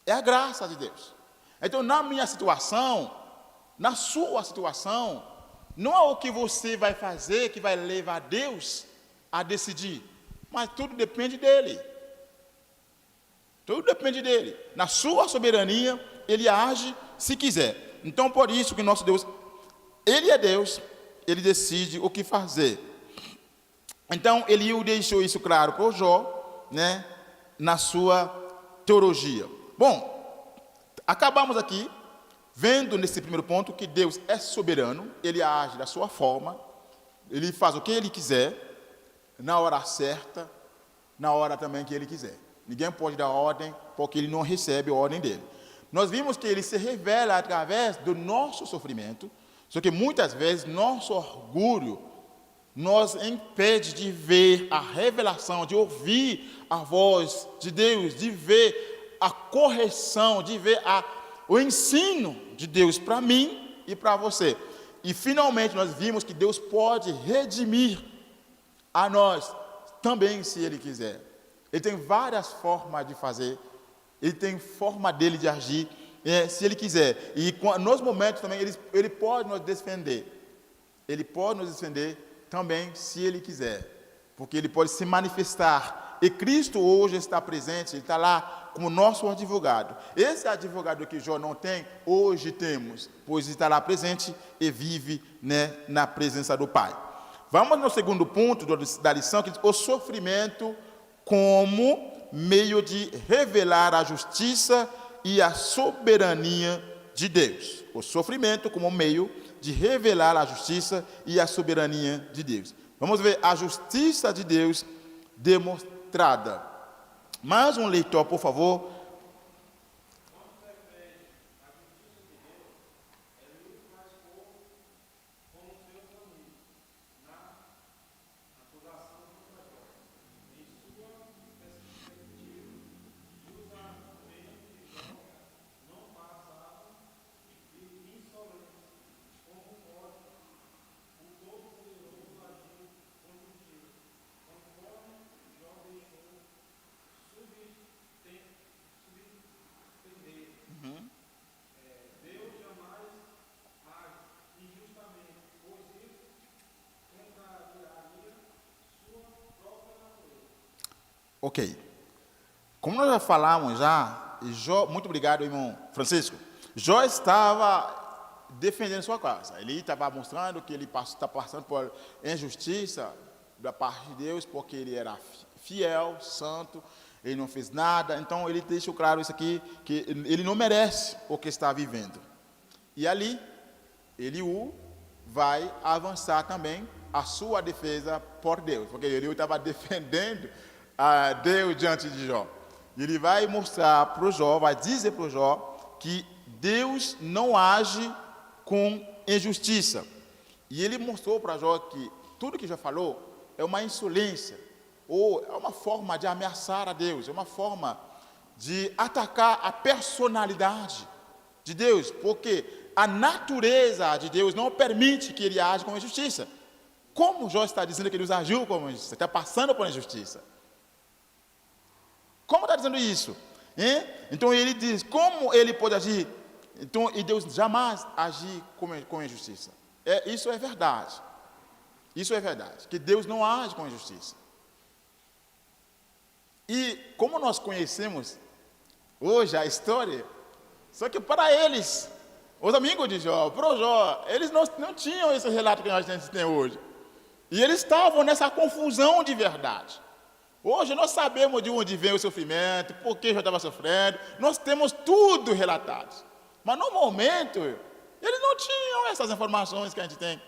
É a graça de Deus. Então, na minha situação, na sua situação, não é o que você vai fazer que vai levar Deus a decidir, mas tudo depende dele. Tudo depende dele. Na sua soberania, ele age se quiser. Então, por isso que nosso Deus, ele é Deus, ele decide o que fazer. Então, Eliú deixou isso claro para o Jó, né, na sua teologia. Bom, acabamos aqui vendo nesse primeiro ponto que Deus é soberano, ele age da sua forma, ele faz o que ele quiser, na hora certa, na hora também que ele quiser. Ninguém pode dar ordem, porque ele não recebe a ordem dele. Nós vimos que ele se revela através do nosso sofrimento, só que muitas vezes nosso orgulho nos impede de ver a revelação, de ouvir a voz de Deus, de ver a correção, de ver o ensino de Deus para mim e para você. E finalmente nós vimos que Deus pode redimir a nós também, se Ele quiser. Ele tem várias formas de fazer, Ele tem forma dele de agir, se Ele quiser. E nos momentos também Ele pode nos defender. Ele pode nos defender também, se Ele quiser. Porque Ele pode se manifestar E Cristo hoje está presente, ele está lá como nosso advogado. Esse advogado que Jó não tem, hoje temos, pois ele está lá presente e vive, né, na presença do Pai. Vamos no segundo ponto da lição, que diz o sofrimento como meio de revelar a justiça e a soberania de Deus. O sofrimento como meio de revelar a justiça e a soberania de Deus. Vamos ver a justiça de Deus demonstrada. Mais um leitor, por favor. Ok. Como nós já falamos Jó, muito obrigado, irmão Francisco. Jó estava defendendo sua causa. Ele estava mostrando que ele está passando por injustiça da parte de Deus, porque ele era fiel, santo, ele não fez nada. Então ele deixou claro isso aqui, que ele não merece o que está vivendo. E ali, Eliú vai avançar também a sua defesa por Deus, porque Eliú estava defendendo a Deus diante de Jó. E ele vai mostrar para o Jó, vai dizer para o Jó que Deus não age com injustiça. E ele mostrou para Jó que tudo que Jó falou é uma insolência, ou é uma forma de ameaçar a Deus, é uma forma de atacar a personalidade de Deus, porque a natureza de Deus não permite que ele age com injustiça. Como Jó está dizendo que Deus agiu com injustiça? Está passando por injustiça. Como está dizendo isso? Hein? Então ele diz, como ele pode agir? Então, e Deus jamais agir com injustiça. Isso é verdade. Isso é verdade. Que Deus não age com injustiça. E como nós conhecemos hoje a história, só que para eles, os amigos de Jó, pro Jó, eles não tinham esse relato que a gente tem hoje. E eles estavam nessa confusão de verdade. Hoje nós sabemos de onde vem o sofrimento, por que Jó estava sofrendo, nós temos tudo relatado. Mas no momento, eles não tinham essas informações que a gente tem.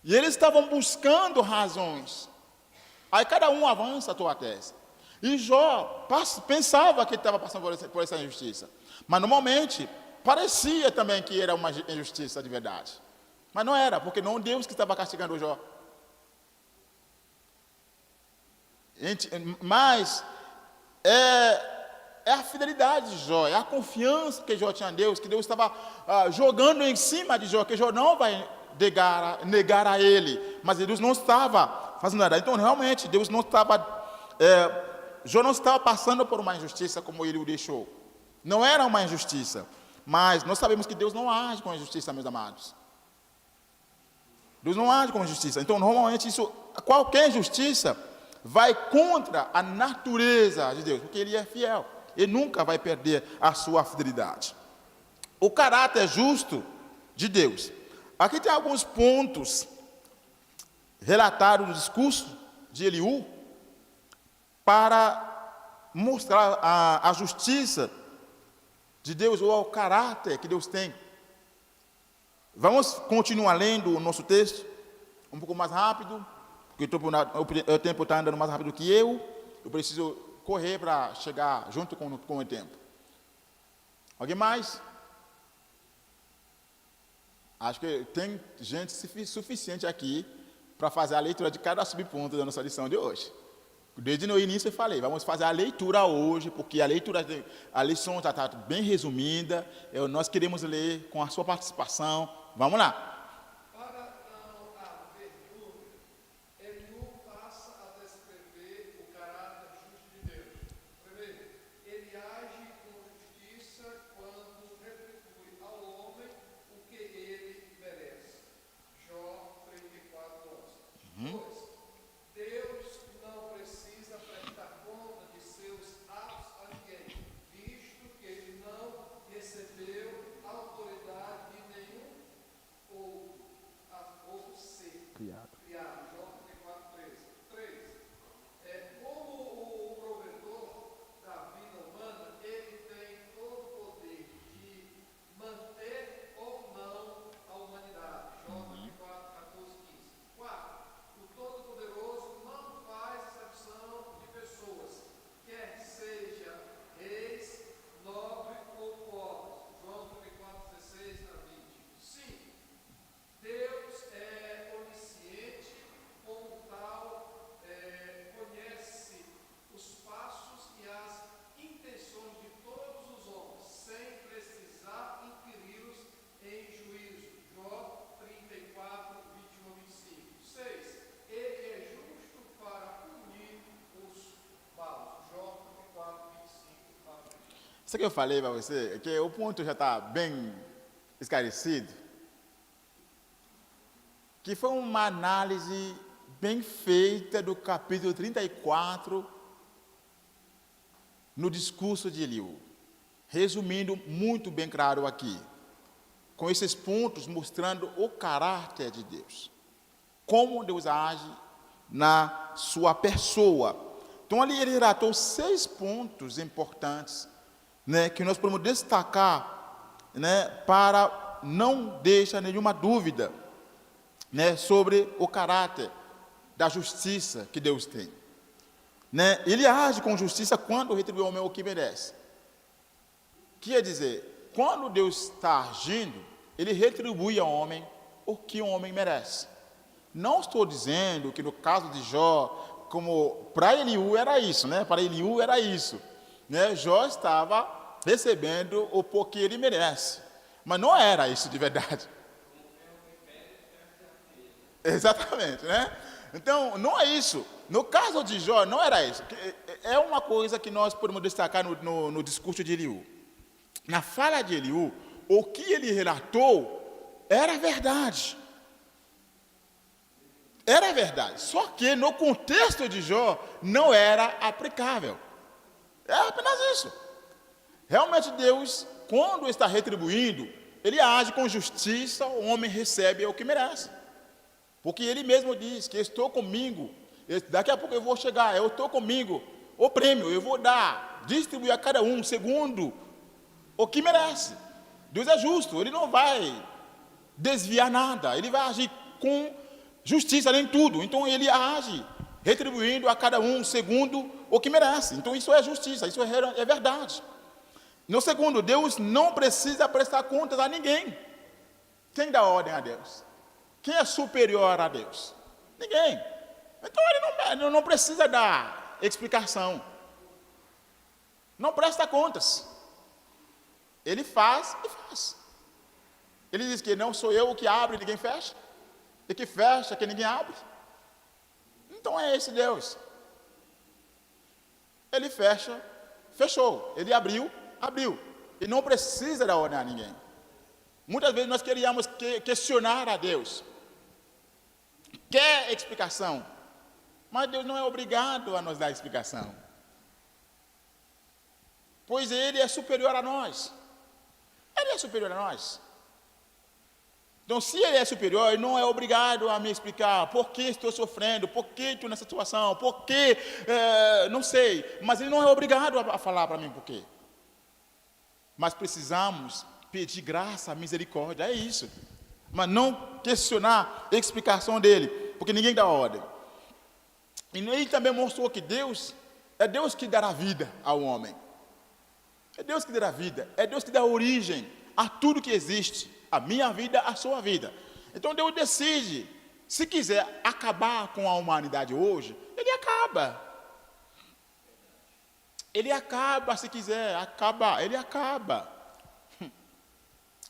E eles estavam buscando razões. Aí cada um avança a sua tese. E Jó pensava que ele estava passando por essa injustiça. Mas normalmente, parecia também que era uma injustiça de verdade. Mas não era, porque não Deus que estava castigando o Jó. Mas é a fidelidade de Jó, é a confiança que Jó tinha em Deus, que Deus estava jogando em cima de Jó, que Jó não vai negar a ele, mas Deus não estava fazendo nada. Então realmente Deus não estava, Jó não estava passando por uma injustiça como ele o deixou. Não era uma injustiça, mas nós sabemos que Deus não age com injustiça, meus amados. Deus não age com injustiça. Então normalmente qualquer injustiça vai contra a natureza de Deus, porque ele é fiel. Ele nunca vai perder a sua fidelidade. O caráter justo de Deus. Aqui tem alguns pontos relatados no discurso de Eliú para mostrar a justiça de Deus ou o caráter que Deus tem. Vamos continuar lendo o nosso texto um pouco mais rápido, porque o tempo está andando mais rápido que eu preciso correr para chegar junto com o tempo. Alguém mais? Acho que tem gente suficiente aqui para fazer a leitura de cada subponto da nossa lição de hoje. Desde no início eu falei, vamos fazer a leitura hoje, porque a lição já está bem resumida, nós queremos ler com a sua participação. Vamos lá. criado. Isso que eu falei para você, é que o ponto já está bem esclarecido, que foi uma análise bem feita do capítulo 34 no discurso de Eliú. Resumindo muito bem claro aqui, com esses pontos mostrando o caráter de Deus, como Deus age na sua pessoa. Então ali ele relatou 6 pontos importantes, né, que nós podemos destacar, né, para não deixar nenhuma dúvida, né, sobre o caráter da justiça que Deus tem. Né? Ele age com justiça quando retribui ao homem o que merece. Quer dizer, quando Deus está agindo, ele retribui ao homem o que o homem merece. Não estou dizendo que no caso de Jó, como para Eliú era isso, né? Para Eliú era isso. Né? Jó estava recebendo o que ele merece, mas não era isso de verdade. Exatamente, né? Então, não é isso. No caso de Jó, não era isso. É uma coisa que nós podemos destacar no discurso de Eliú. Na fala de Eliú, o que ele relatou era verdade. Era verdade. Só que no contexto de Jó, não era aplicável. É apenas isso. Realmente Deus, quando está retribuindo, ele age com justiça, o homem recebe o que merece. Porque ele mesmo diz que estou comigo, daqui a pouco eu vou chegar, eu estou comigo, o prêmio eu vou dar, distribuir a cada um segundo o que merece. Deus é justo, ele não vai desviar nada, ele vai agir com justiça em tudo. Então ele age retribuindo a cada um segundo o que merece. Então isso é justiça, isso é verdade. No segundo, Deus não precisa prestar contas a ninguém. Quem dá ordem a Deus? Quem é superior a Deus? Ninguém. Então ele não precisa dar explicação. Não presta contas. Ele faz e faz. Ele diz que não sou eu o que abre e ninguém fecha. E que fecha que ninguém abre. Então é esse Deus. Ele fecha, fechou. Ele abriu, abriu. E não precisa dar ordem a ninguém. Muitas vezes nós queríamos questionar a Deus. Quer explicação, mas Deus não é obrigado a nos dar explicação, pois Ele é superior a nós. Ele é superior a nós. Então, se Ele é superior, Ele não é obrigado a me explicar por que estou sofrendo, por que estou nessa situação, por que, não sei, mas Ele não é obrigado a falar para mim por quê. Mas precisamos pedir graça, misericórdia, é isso. Mas não questionar a explicação dele, porque ninguém dá ordem. E ele também mostrou que Deus é Deus que dá a vida ao homem. É Deus que dá a vida, é Deus que dá origem a tudo que existe, a minha vida, a sua vida. Então Deus decide, se quiser acabar com a humanidade hoje, Ele acaba. Ele acaba, se quiser acabar, Ele acaba.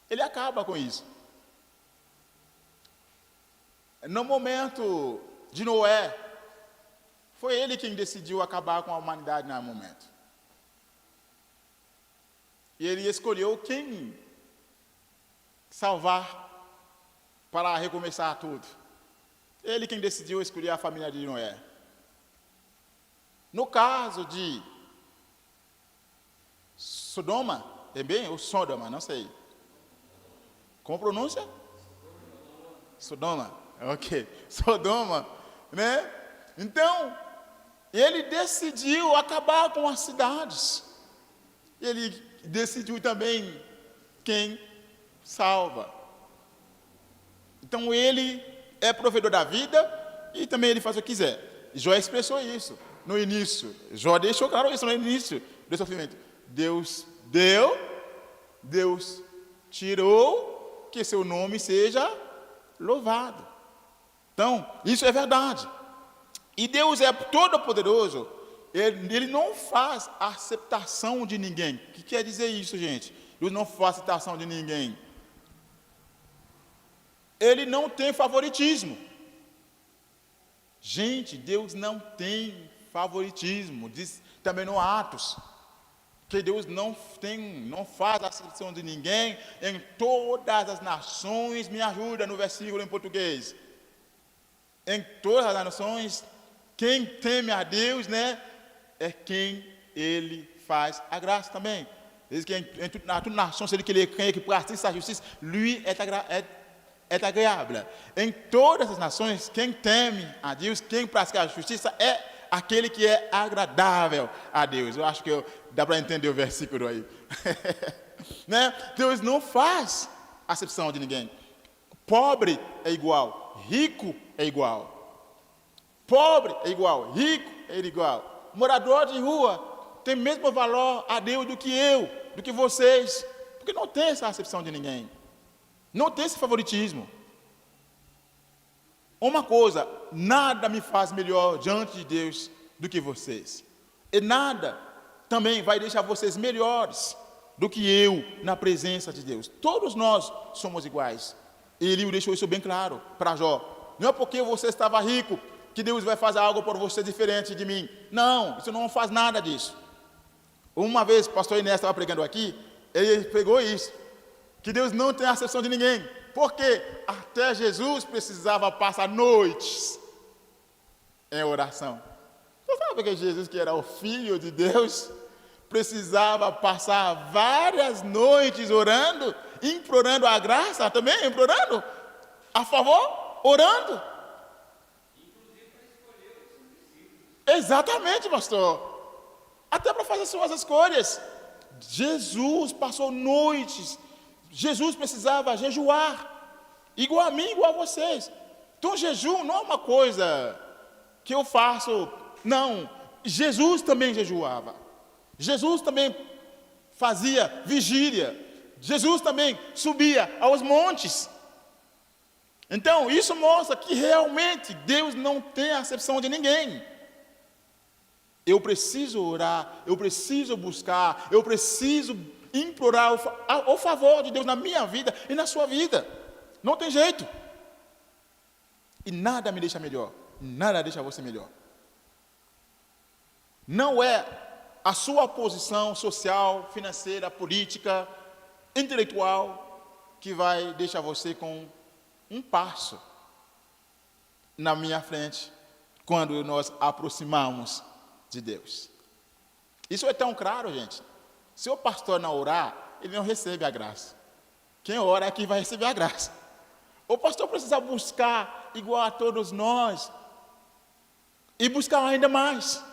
Ele acaba com isso. No momento de Noé, foi ele quem decidiu acabar com a humanidade no momento. E ele escolheu quem salvar para recomeçar tudo. Ele quem decidiu escolher a família de Noé. No caso de Sodoma, é bem? Ou Sodoma, não sei. Como pronuncia? Sodoma. Ok, Sodoma, né? Então, ele decidiu acabar com as cidades. Ele decidiu também quem salva. Então, ele é provedor da vida e também ele faz o que quiser. Jó expressou isso no início. Jó deixou claro isso no início do sofrimento. Deus deu, Deus tirou, que seu nome seja louvado. Então, isso é verdade. E Deus é todo-poderoso. Ele não faz aceptação de ninguém. O que quer dizer isso, gente? Deus não faz aceptação de ninguém. Ele não tem favoritismo. Gente, Deus não tem favoritismo. Diz também no Atos que Deus não faz acepção de ninguém. Em todas as nações, me ajuda no versículo em português. Em todas as nações, quem teme a Deus, né, é quem ele faz a graça também. Diz que em toute nation, celui que pratique sa justice, lui est agréable. Em todas as nações, quem teme a Deus, quem pratica a justiça, é aquele que é agradável a Deus. Eu acho que dá para entender o versículo aí. Né? Deus não faz acepção de ninguém. Pobre é igual, rico é igual. Pobre é igual, rico é igual. Morador de rua tem o mesmo valor a Deus do que eu, do que vocês. Porque não tem essa acepção de ninguém. Não tem esse favoritismo. Uma coisa, nada me faz melhor diante de Deus do que vocês. E nada também vai deixar vocês melhores do que eu na presença de Deus. Todos nós somos iguais. Ele deixou isso bem claro para Jó. Não é porque você estava rico que Deus vai fazer algo por você diferente de mim. Não, isso não faz nada disso. Uma vez o pastor Inés estava pregando aqui, ele pegou isso, que Deus não tem acepção de ninguém. Porque até Jesus precisava passar noites em oração. Você sabe que Jesus, que era o Filho de Deus, precisava passar várias noites orando, implorando a graça também, implorando a favor, orando. Exatamente, pastor. Até para fazer suas escolhas. Jesus passou noites. Jesus precisava jejuar. Igual a mim, igual a vocês. Então, jejum não é uma coisa que eu faço. Não. Jesus também jejuava. Jesus também fazia vigília. Jesus também subia aos montes. Então, isso mostra que realmente Deus não tem acepção de ninguém. Eu preciso orar, eu preciso buscar, eu preciso implorar o favor de Deus na minha vida e na sua vida. Não tem jeito. E nada me deixa melhor, nada deixa você melhor. Não é a sua posição social, financeira, política, intelectual que vai deixar você com um passo na minha frente quando nós aproximamos de Deus. Isso é tão claro, gente. Se o pastor não orar, ele não recebe a graça. Quem ora é quem vai receber a graça. O pastor precisa buscar igual a todos nós e buscar ainda mais.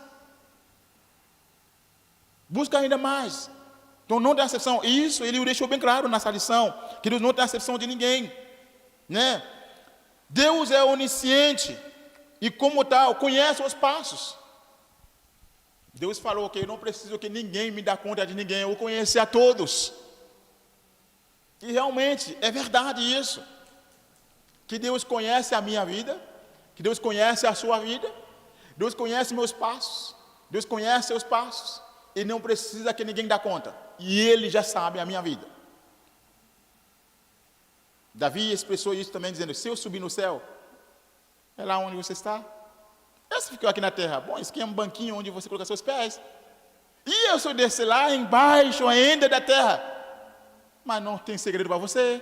Busca ainda mais. Então não tem acepção. Isso ele o deixou bem claro nessa lição, que Deus não tem acepção de ninguém, né? Deus é onisciente e como tal conhece os passos. Deus falou que eu não preciso que ninguém me dê conta de ninguém, eu conheço a todos. E realmente é verdade isso. Que Deus conhece a minha vida, que Deus conhece a sua vida, Deus conhece meus passos, Deus conhece seus passos, e não precisa que ninguém dê conta. E Ele já sabe a minha vida. Davi expressou isso também dizendo, se eu subir no céu, é lá onde você está. Você ficou aqui na terra, bom, isso aqui é um banquinho onde você coloca seus pés. E eu sou descer lá embaixo ainda da terra. Mas não tem segredo para você.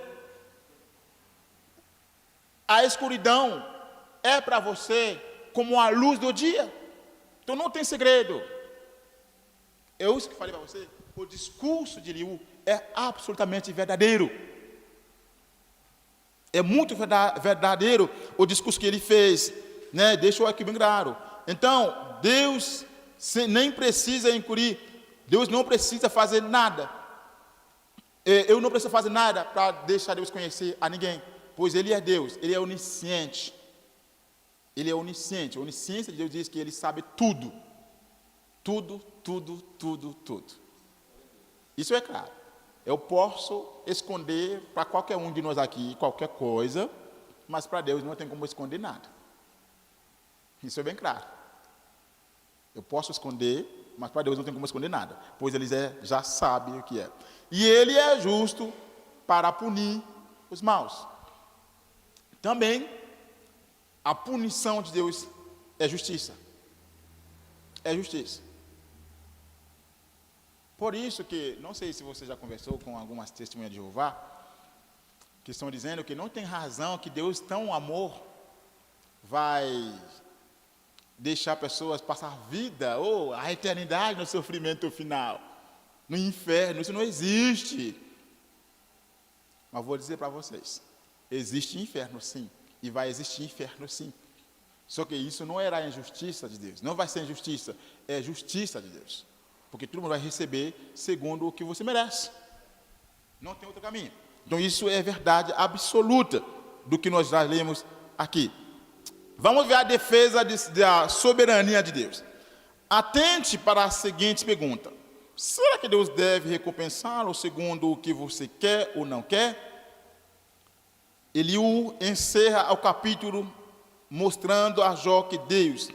A escuridão é para você como a luz do dia. Então não tem segredo. Eu isso que falei para você, o discurso de Eliú é absolutamente verdadeiro. É muito verdadeiro o discurso que ele fez, né? Deixou aqui bem claro. Então, Deus nem precisa inquirir, Deus não precisa fazer nada. Eu não preciso fazer nada para deixar Deus conhecer a ninguém, pois Ele é Deus, Ele é onisciente. Ele é onisciente. A onisciência de Deus diz que Ele sabe tudo. Tudo, tudo, tudo, tudo. Isso é claro. Eu posso esconder para qualquer um de nós aqui qualquer coisa, mas para Deus não tem como esconder nada. Isso é bem claro. Eu posso esconder, mas para Deus não tem como esconder nada, pois Ele já sabe o que é. E Ele é justo para punir os maus. Também, a punição de Deus é justiça. É justiça. Por isso que, não sei se você já conversou com algumas testemunhas de Jeová, que estão dizendo que não tem razão que Deus tão amor vai deixar pessoas passar vida ou a eternidade no sofrimento final, no inferno. Isso não existe. Mas vou dizer para vocês, existe inferno sim, e vai existir inferno sim. Só que isso não era injustiça de Deus, não vai ser injustiça, é justiça de Deus. Porque todo mundo vai receber segundo o que você merece. Não tem outro caminho. Então isso é verdade absoluta do que nós já lemos aqui. Vamos ver a defesa da soberania de Deus. Atente para a seguinte pergunta: será que Deus deve recompensá-lo segundo o que você quer ou não quer? Eliú encerra o capítulo mostrando a Jó que Deus,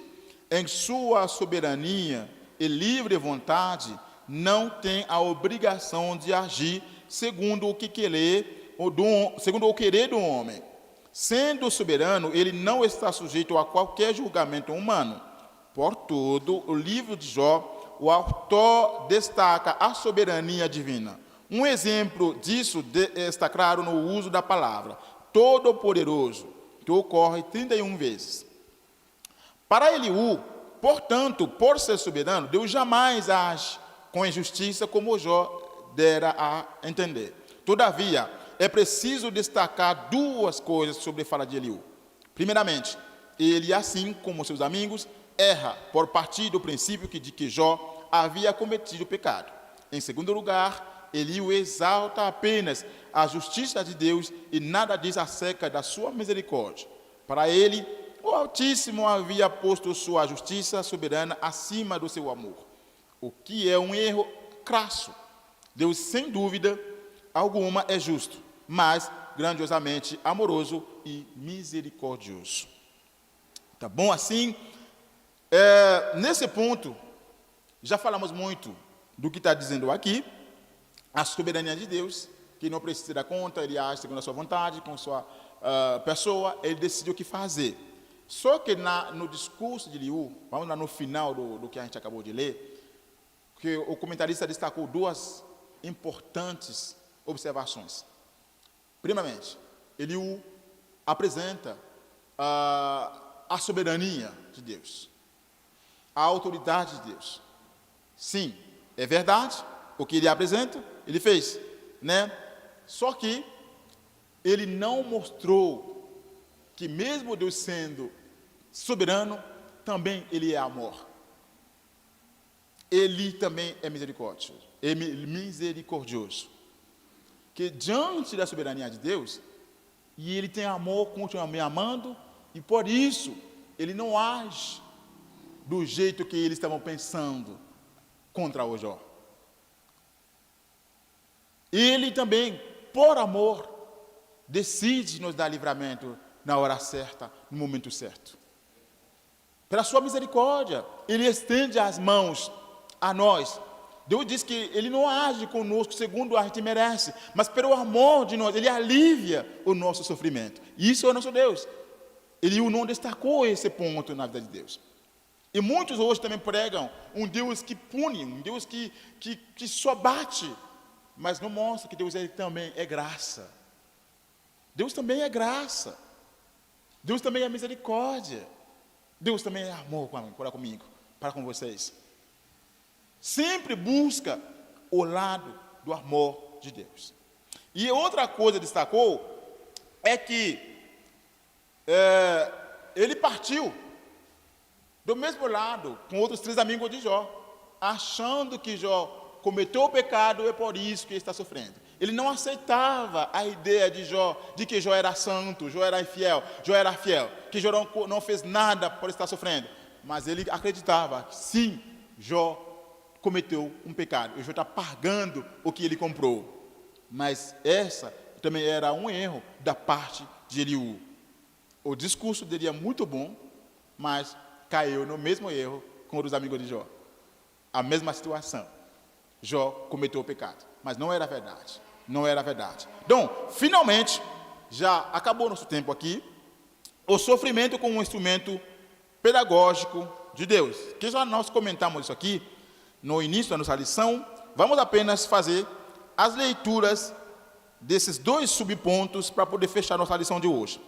em sua soberania e livre vontade, não tem a obrigação de agir segundo o querer do homem. Sendo soberano, ele não está sujeito a qualquer julgamento humano. Por tudo, o livro de Jó, o autor destaca a soberania divina. Um exemplo disso está claro no uso da palavra todo-poderoso, que ocorre 31 vezes. Para Eliú, portanto, por ser soberano, Deus jamais age com injustiça, como Jó dera a entender. Todavia, é preciso destacar duas coisas sobre a fala de Eliú. Primeiramente, ele, assim como seus amigos, erra por partir do princípio de que Jó havia cometido pecado. Em segundo lugar, Eliú exalta apenas a justiça de Deus e nada diz acerca da sua misericórdia. Para ele, o Altíssimo havia posto sua justiça soberana acima do seu amor, o que é um erro crasso. Deus, sem dúvida alguma, é justo, mas grandiosamente amoroso e misericordioso. Tá bom assim? Nesse ponto, já falamos muito do que está dizendo aqui, a soberania de Deus, que não precisa dar conta, ele age segundo a sua vontade, com sua pessoa, ele decide o que fazer. Só que no discurso de Eliú, vamos lá no final do que a gente acabou de ler, que o comentarista destacou duas importantes observações. Primeiramente, Eliú apresenta a soberania de Deus, a autoridade de Deus. Sim, é verdade, o que ele apresenta, ele fez, né? Só que ele não mostrou que mesmo Deus sendo soberano, também ele é amor. Ele também é misericordioso. Que diante da soberania de Deus, e ele tem amor, continuamente amando, e por isso ele não age do jeito que eles estavam pensando contra o Jó. Ele também, por amor, decide nos dar livramento na hora certa, no momento certo. Pela sua misericórdia, ele estende as mãos a nós. Deus diz que ele não age conosco segundo a gente merece, mas pelo amor de nós, ele alivia o nosso sofrimento. E isso é o nosso Deus. Ele não destacou esse ponto na vida de Deus. E muitos hoje também pregam um Deus que pune, um Deus que só bate, mas não mostra que Deus também é graça. Deus também é graça. Deus também é misericórdia. Deus também é amor para comigo, para com vocês. Sempre busca o lado do amor de Deus. E outra coisa destacou, é que ele partiu do mesmo lado com outros 3 amigos de Jó, achando que Jó cometeu o pecado e é por isso que ele está sofrendo. Ele não aceitava a ideia de Jó, de que Jó era santo, Jó era fiel, que Jó não fez nada por estar sofrendo. Mas ele acreditava que sim, Jó cometeu um pecado, e Jó está pagando o que ele comprou. Mas essa também era um erro da parte de Eliú. O discurso dele é muito bom, mas caiu no mesmo erro com os amigos de Jó. A mesma situação. Jó cometeu o pecado, mas não era verdade. Não era verdade. Então, finalmente, já acabou nosso tempo aqui. O sofrimento como um instrumento pedagógico de Deus. Que já nós comentamos isso aqui no início da nossa lição. Vamos apenas fazer as leituras desses 2 subpontos para poder fechar nossa lição de hoje.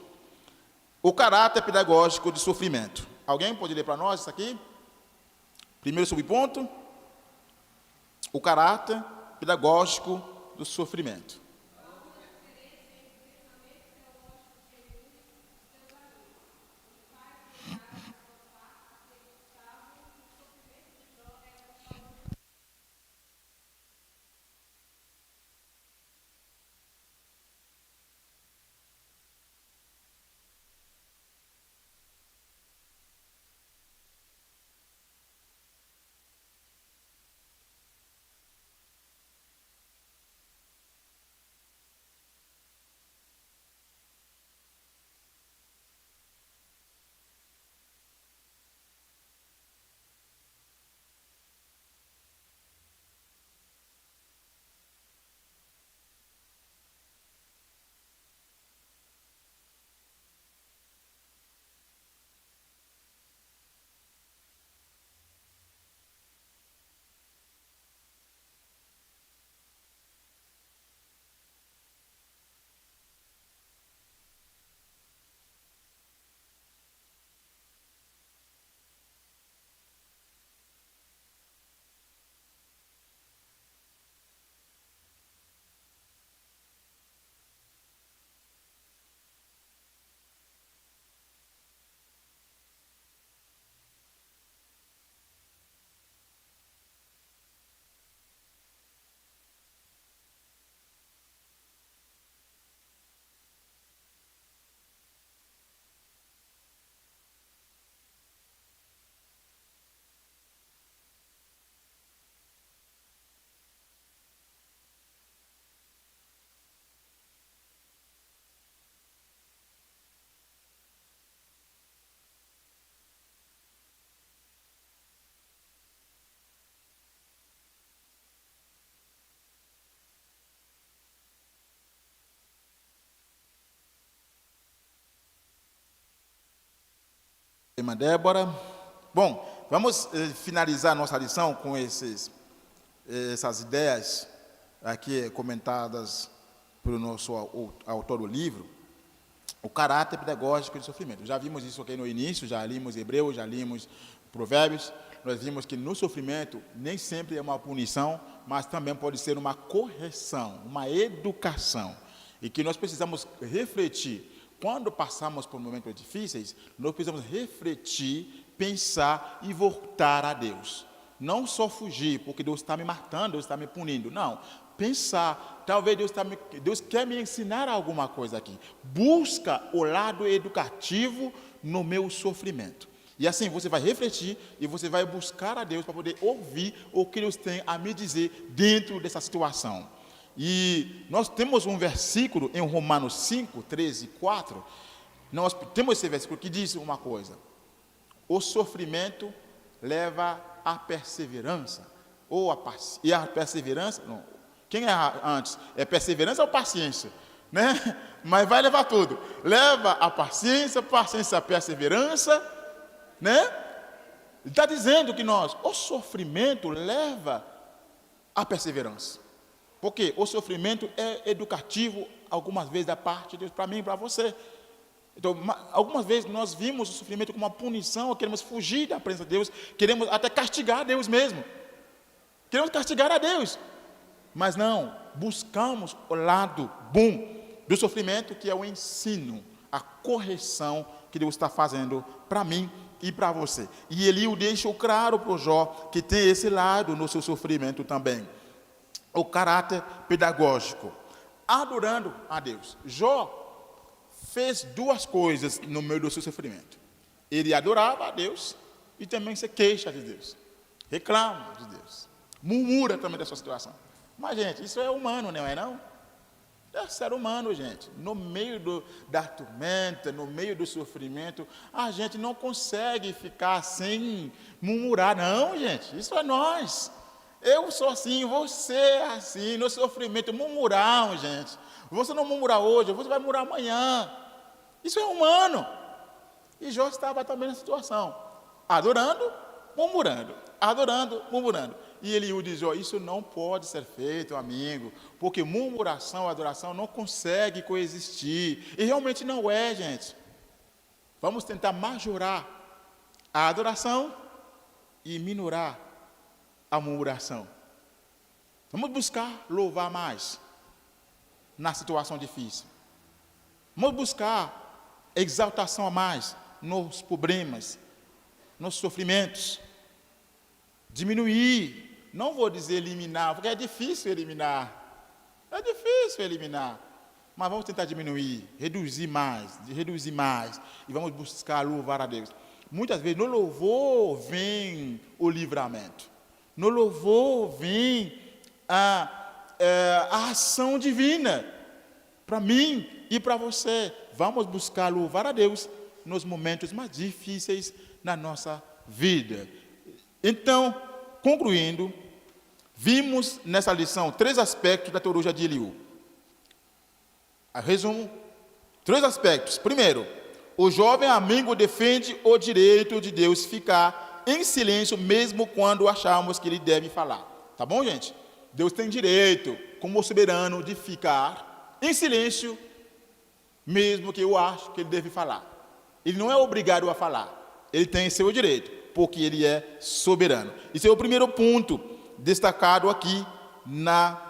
O caráter pedagógico de sofrimento. Alguém pode ler para nós isso aqui? Primeiro subponto. O caráter pedagógico do sofrimento. Irmã Débora. Bom, vamos finalizar nossa lição com essas ideias aqui comentadas pelo nosso autor do livro. O caráter pedagógico de sofrimento. Já vimos isso aqui no início, já limos Hebreus, já limos Provérbios. Nós vimos que no sofrimento nem sempre é uma punição, mas também pode ser uma correção, uma educação. E que nós precisamos refletir. Quando passamos por momentos difíceis, nós precisamos refletir, pensar e voltar a Deus. Não só fugir, porque Deus está me matando, Deus está me punindo. Não, pensar, talvez Deus quer me ensinar alguma coisa aqui. Busca o lado educativo no meu sofrimento. E assim você vai refletir e você vai buscar a Deus para poder ouvir o que Deus tem a me dizer dentro dessa situação. E nós temos um versículo em Romanos 5, 13 e 4. Nós temos esse versículo que diz uma coisa: o sofrimento leva à perseverança. E a perseverança, não, quem é antes? É perseverança ou paciência? Né? Mas vai levar tudo. Leva a paciência, paciência a perseverança, né? Está dizendo que o sofrimento leva à perseverança. Porque o sofrimento é educativo, algumas vezes, da parte de Deus, para mim e para você. Então, algumas vezes nós vimos o sofrimento como uma punição, queremos fugir da presença de Deus, queremos até castigar Deus mesmo. Queremos castigar a Deus. Mas não, buscamos o lado bom do sofrimento, que é o ensino, a correção que Deus está fazendo para mim e para você. E Eliú deixa claro para o Jó que tem esse lado no seu sofrimento também, o caráter pedagógico, adorando a Deus. Jó fez duas coisas no meio do seu sofrimento. Ele adorava a Deus e também se queixa de Deus, reclama de Deus, murmura também da sua situação. Mas, gente, isso é humano, não é não? É ser humano, gente. No meio da tormenta, no meio do sofrimento, a gente não consegue ficar sem murmurar, não, gente. Isso é nós. Eu sou assim, você é assim, no sofrimento, murmurar, gente. Você não murmurar hoje, você vai murmurar amanhã. Isso é humano. E Jó estava também nessa situação, adorando, murmurando, adorando, murmurando. E Eliú diz: ó, isso não pode ser feito, amigo, porque murmuração e adoração não conseguem coexistir. E realmente não é, gente. Vamos tentar majorar a adoração e minorar a murmuração. Vamos buscar louvar mais na situação difícil. Vamos buscar exaltação a mais nos problemas, nos sofrimentos. Diminuir, não vou dizer eliminar, porque é difícil eliminar. É difícil eliminar. Mas vamos tentar diminuir, reduzir mais. E vamos buscar louvar a Deus. Muitas vezes no louvor vem o livramento. No louvor vem a ação divina. Para mim e para você. Vamos buscar louvar a Deus nos momentos mais difíceis na nossa vida. Então, concluindo, vimos nessa lição 3 aspectos da teologia de Eliú. Resumo, 3 aspectos. Primeiro, o jovem amigo defende o direito de Deus ficar em silêncio, mesmo quando achamos que ele deve falar. Tá bom, gente? Deus tem direito, como soberano, de ficar em silêncio, mesmo que eu acho que ele deve falar. Ele não é obrigado a falar. Ele tem seu direito, porque ele é soberano. Esse é o primeiro ponto destacado aqui na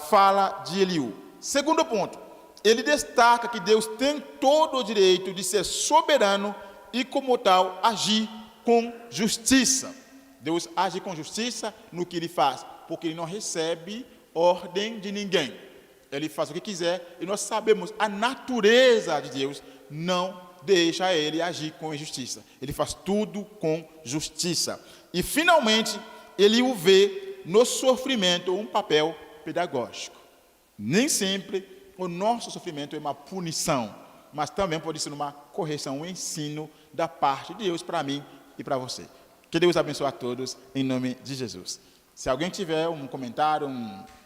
fala de Eliú. Segundo ponto, ele destaca que Deus tem todo o direito de ser soberano e, como tal, agir com justiça. Deus age com justiça no que ele faz, porque ele não recebe ordem de ninguém. Ele faz o que quiser e nós sabemos a natureza de Deus não deixa ele agir com injustiça. Ele faz tudo com justiça. E, finalmente, ele o vê no sofrimento um papel pedagógico. Nem sempre o nosso sofrimento é uma punição, mas também pode ser uma correção, um ensino da parte de Deus para mim e para você. Que Deus abençoe a todos, em nome de Jesus. Se alguém tiver um comentário,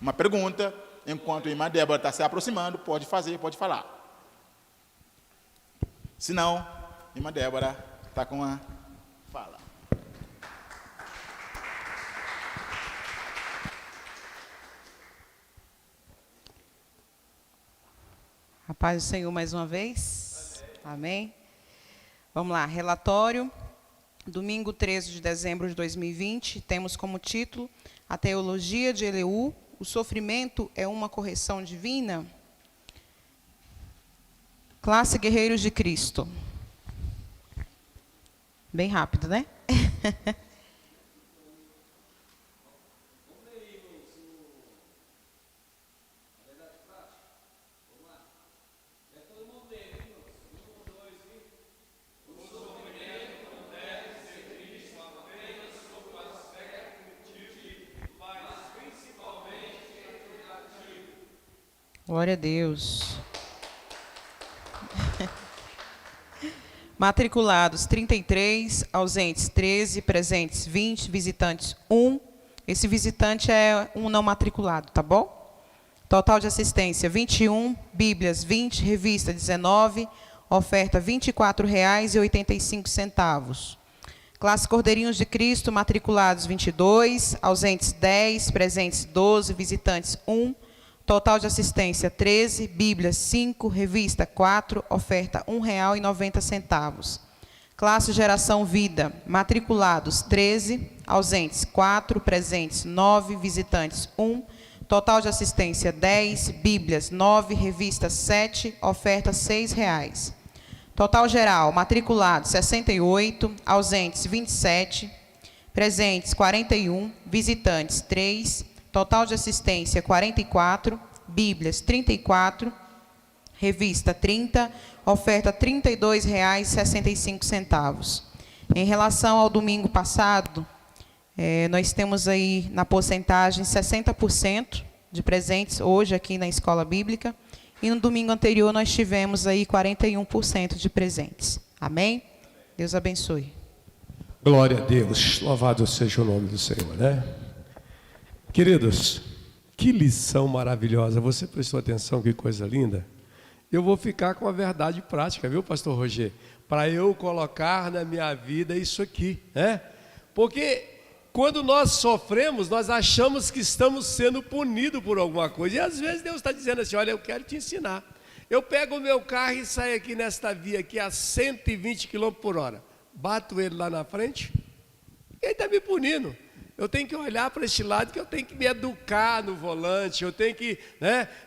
uma pergunta, enquanto a irmã Débora está se aproximando, pode fazer, pode falar. Se não, a irmã Débora está com a fala. A paz do Senhor mais uma vez. Amém. Vamos lá, relatório. Domingo 13 de dezembro de 2020, temos como título a teologia de Eliú, o sofrimento é uma correção divina? Classe Guerreiros de Cristo. Bem rápido, né? Glória a Deus. Matriculados 33, ausentes 13, presentes 20, visitantes 1. Esse visitante é um não matriculado, tá bom? Total de assistência 21, Bíblias 20, revista 19, oferta R$ 24,85. Classe Cordeirinhos de Cristo, matriculados 22, ausentes 10, presentes 12, visitantes 1. Total de assistência 13, Bíblia 5, revista 4, oferta R$ 1,90. Classe Geração Vida, matriculados 13, ausentes 4, presentes 9, visitantes 1. Total de assistência 10, Bíblias 9, revistas 7, oferta R$ 6. Total geral, matriculados 68, ausentes 27, presentes 41, visitantes 3, total de assistência 44, Bíblias 34, revista 30, oferta R$ 32,65. Em relação ao domingo passado, nós temos aí na porcentagem 60% de presentes hoje aqui na escola bíblica, e no domingo anterior nós tivemos aí 41% de presentes. Amém? Deus abençoe. Glória a Deus, louvado seja o nome do Senhor, né? Queridos, que lição maravilhosa, você prestou atenção, que coisa linda? Eu vou ficar com a verdade prática, viu, pastor Roger? Para eu colocar na minha vida isso aqui, né? Porque quando nós sofremos, nós achamos que estamos sendo punidos por alguma coisa. E às vezes Deus está dizendo assim, olha, eu quero te ensinar. Eu pego o meu carro e saio aqui nesta via aqui a 120 km por hora. Bato ele lá na frente, e ele está me punindo. Eu tenho que olhar para este lado, que eu tenho que me educar no volante, eu tenho que,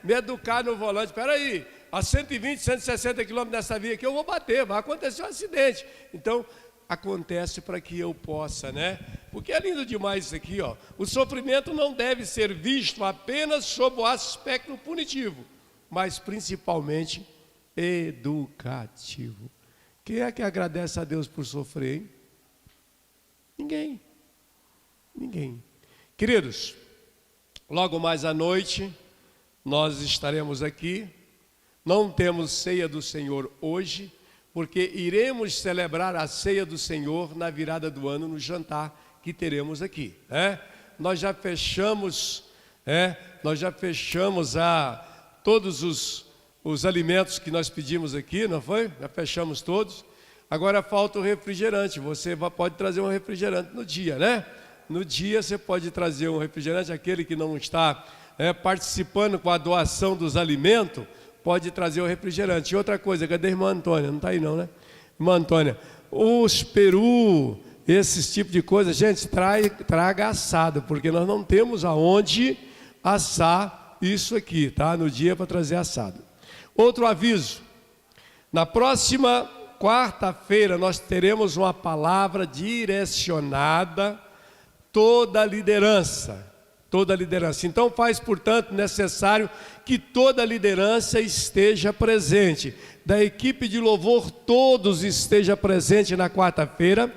me educar no volante. Espera aí, a 120, 160 km nessa via aqui eu vou bater, vai acontecer um acidente. Então, acontece para que eu possa, Porque é lindo demais isso aqui, ó. O sofrimento não deve ser visto apenas sob o aspecto punitivo, mas principalmente educativo. Quem é que agradece a Deus por sofrer, hein? Ninguém. Ninguém. Queridos, logo mais à noite, nós estaremos aqui. Não temos ceia do Senhor hoje, porque iremos celebrar a ceia do Senhor na virada do ano, no jantar que teremos aqui. Nós já fechamos, todos os alimentos que nós pedimos aqui, não foi? Já fechamos todos. Agora falta o refrigerante. Você pode trazer um refrigerante no dia, No dia você pode trazer um refrigerante. Aquele que não está participando com a doação dos alimentos, pode trazer o refrigerante. E outra coisa, cadê a irmã Antônia? Não está aí não, Irmã Antônia, os peru, esses tipos de coisa, gente, traga assado, porque nós não temos aonde assar isso aqui, tá? No dia para trazer assado. Outro aviso, na próxima quarta-feira nós teremos uma palavra direcionada toda a liderança. Então faz, portanto, necessário que toda a liderança esteja presente. Da equipe de louvor, todos estejam presentes na quarta-feira,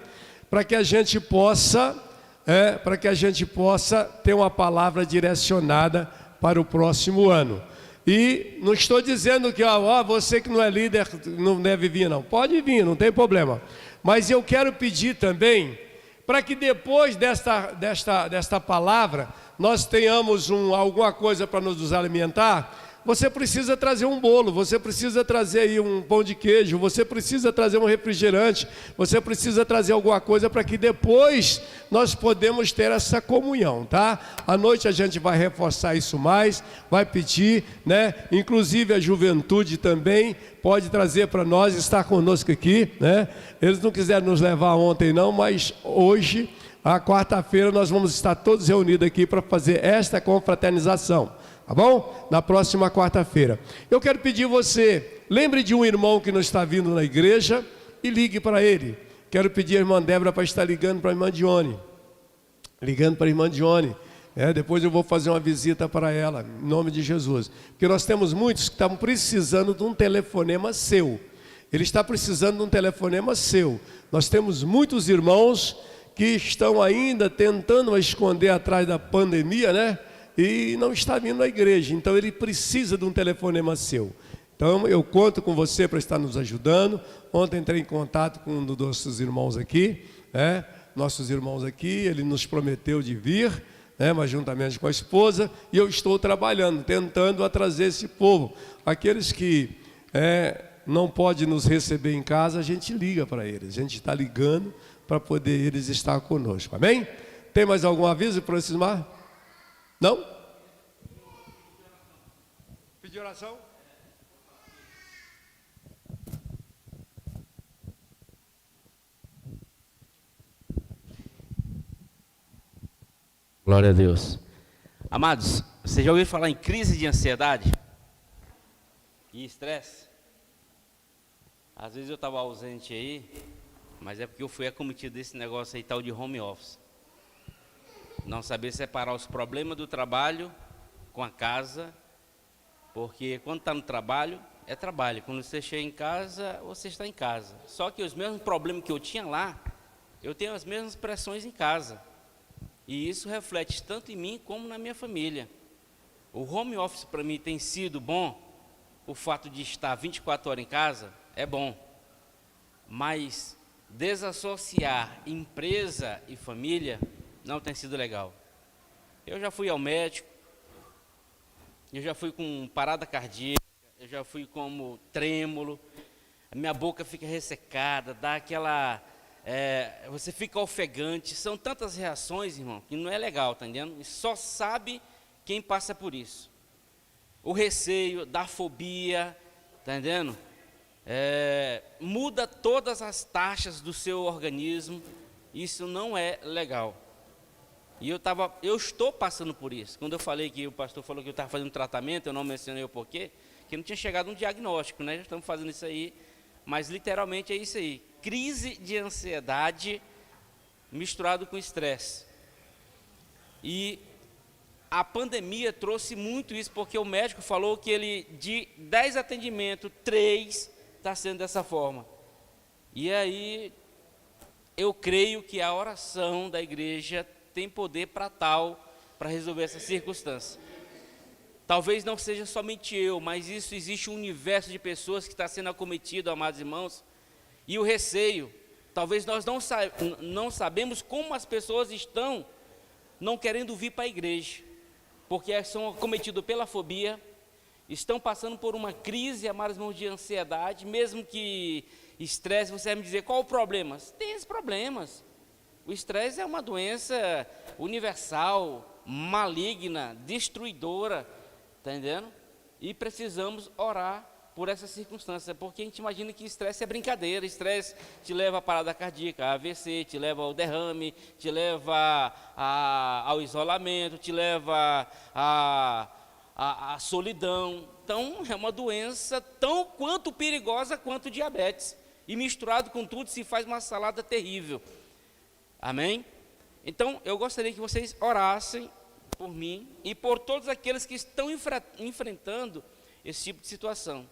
para que a gente possa ter uma palavra direcionada para o próximo ano. E não estou dizendo que você que não é líder não deve vir, não. Pode vir, não tem problema. Mas eu quero pedir também, para que depois desta palavra, nós tenhamos alguma coisa para nos alimentar. Você precisa trazer um bolo, você precisa trazer aí um pão de queijo, você precisa trazer um refrigerante, você precisa trazer alguma coisa para que depois nós podemos ter essa comunhão, tá? À noite a gente vai reforçar isso mais, vai pedir, Inclusive a juventude também pode trazer para nós, estar conosco aqui, Eles não quiseram nos levar ontem não, mas hoje, a quarta-feira, nós vamos estar todos reunidos aqui para fazer esta confraternização. Tá bom? Na próxima quarta-feira. Eu quero pedir você, lembre de um irmão que não está vindo na igreja e ligue para ele. Quero pedir a irmã Débora para estar ligando para a irmã Dione. Depois eu vou fazer uma visita para ela, em nome de Jesus. Porque nós temos muitos que estão precisando de um telefonema seu. Ele está precisando de um telefonema seu. Nós temos muitos irmãos que estão ainda tentando esconder atrás da pandemia, e não está vindo à igreja, então ele precisa de um telefonema seu. Então eu conto com você para estar nos ajudando. Ontem entrei em contato com um dos nossos irmãos aqui, ele nos prometeu de vir, mas juntamente com a esposa, e eu estou trabalhando, tentando trazer esse povo. Aqueles que não podem nos receber em casa, a gente liga para eles, a gente está ligando para poder eles estar conosco, amém? Tem mais algum aviso para esses mar? Não? Pedir oração? Glória a Deus. Amados, Você já ouviu falar em crise de ansiedade e estresse? Às vezes eu estava ausente aí, mas é porque eu fui acometido desse negócio aí tal de home office. Não saber separar os problemas do trabalho com a casa, porque quando está no trabalho, é trabalho. Quando você chega em casa, você está em casa. Só que os mesmos problemas que eu tinha lá, eu tenho as mesmas pressões em casa. E isso reflete tanto em mim como na minha família. O home office para mim tem sido bom, o fato de estar 24 horas em casa é bom. Mas desassociar empresa e família não tem sido legal. Eu já fui ao médico, eu já fui com parada cardíaca, eu já fui como trêmulo, a minha boca fica ressecada, dá aquela... você fica ofegante, são tantas reações, irmão, que não é legal, tá entendendo? E só sabe quem passa por isso. O receio, da fobia, tá entendendo? Muda todas as taxas do seu organismo, isso não é legal. E eu estou passando por isso. Quando eu falei que o pastor falou que eu estava fazendo tratamento, eu não mencionei o porquê, que não tinha chegado um diagnóstico, né? Já estamos fazendo isso aí, mas literalmente é isso aí. Crise de ansiedade misturado com estresse. E a pandemia trouxe muito isso, porque o médico falou que ele, de 10 atendimentos, 3 está sendo dessa forma. E aí, eu creio que a oração da igreja tem poder para resolver essa circunstância. Talvez não seja somente eu, mas isso existe um universo de pessoas que está sendo acometido, amados irmãos. E o receio, talvez nós não sabemos como as pessoas estão não querendo vir para a igreja, porque são acometidos pela fobia, estão passando por uma crise, amados irmãos, de ansiedade, mesmo que estresse. Você vai me dizer, qual o problema? Tem esses problemas. O estresse é uma doença universal, maligna, destruidora, está entendendo? E precisamos orar por essa circunstância, porque a gente imagina que estresse é brincadeira. Estresse te leva à parada cardíaca, a AVC, te leva ao derrame, te leva ao isolamento, te leva à solidão. Então, é uma doença tão quanto perigosa quanto o diabetes. E misturado com tudo se faz uma salada terrível. Amém? Então, eu gostaria que vocês orassem por mim e por todos aqueles que estão enfrentando esse tipo de situação.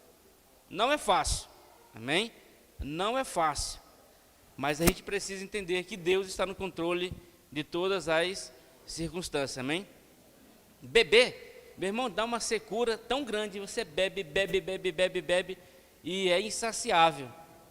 Não é fácil, amém? Não é fácil, mas a gente precisa entender que Deus está no controle de todas as circunstâncias, amém? Beber, meu irmão, dá uma secura tão grande, você bebe e é insaciável,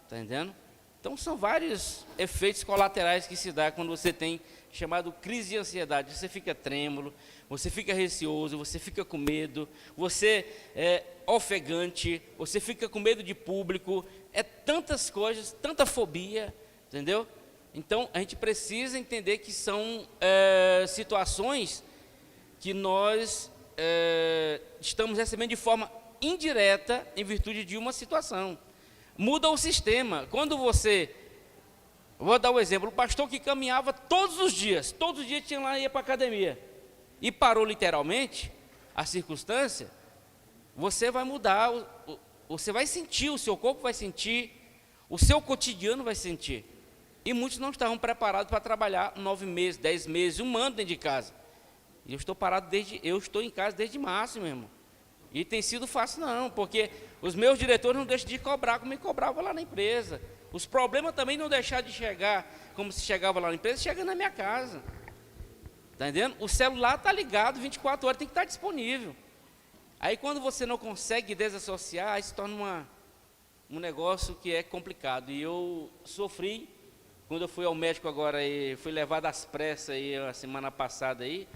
tá entendendo? Então são vários efeitos colaterais que se dá quando você tem chamado crise de ansiedade. Você fica trêmulo, você fica receoso, você fica com medo, você é ofegante, você fica com medo de público, é tantas coisas, tanta fobia, entendeu? Então a gente precisa entender que são situações que nós estamos recebendo de forma indireta em virtude de uma situação. Muda o sistema. Quando você, vou dar um exemplo, o pastor que caminhava todos os dias tinha lá, ia para a academia, e parou literalmente a circunstância, você vai mudar, você vai sentir, o seu corpo vai sentir, o seu cotidiano vai sentir. E muitos não estavam preparados para trabalhar 9 meses, 10 meses, 1 ano dentro de casa. E eu estou em casa desde março, meu irmão. E tem sido fácil não, porque os meus diretores não deixam de cobrar como me cobrava lá na empresa. Os problemas também não deixaram de chegar como se chegava lá na empresa, chega na minha casa. Está entendendo? O celular está ligado 24 horas, tem que estar disponível. Aí quando você não consegue desassociar, aí se torna um negócio que é complicado. E eu sofri, quando eu fui ao médico agora, e fui levado às pressas aí, a semana passada, aí,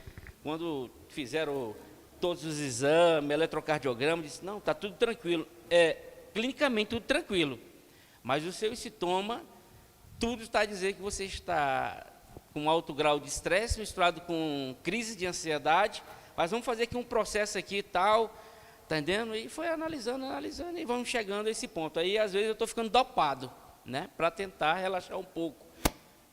quando fizeram todos os exames, eletrocardiograma, disse, não, está tudo tranquilo. Clinicamente tudo tranquilo. Mas o seu sintoma, tudo está a dizer que você está com alto grau de estresse, misturado com crise de ansiedade, mas vamos fazer aqui um processo aqui e tal, tá entendendo? E foi analisando, e vamos chegando a esse ponto. Aí, às vezes, eu estou ficando dopado, né, para tentar relaxar um pouco.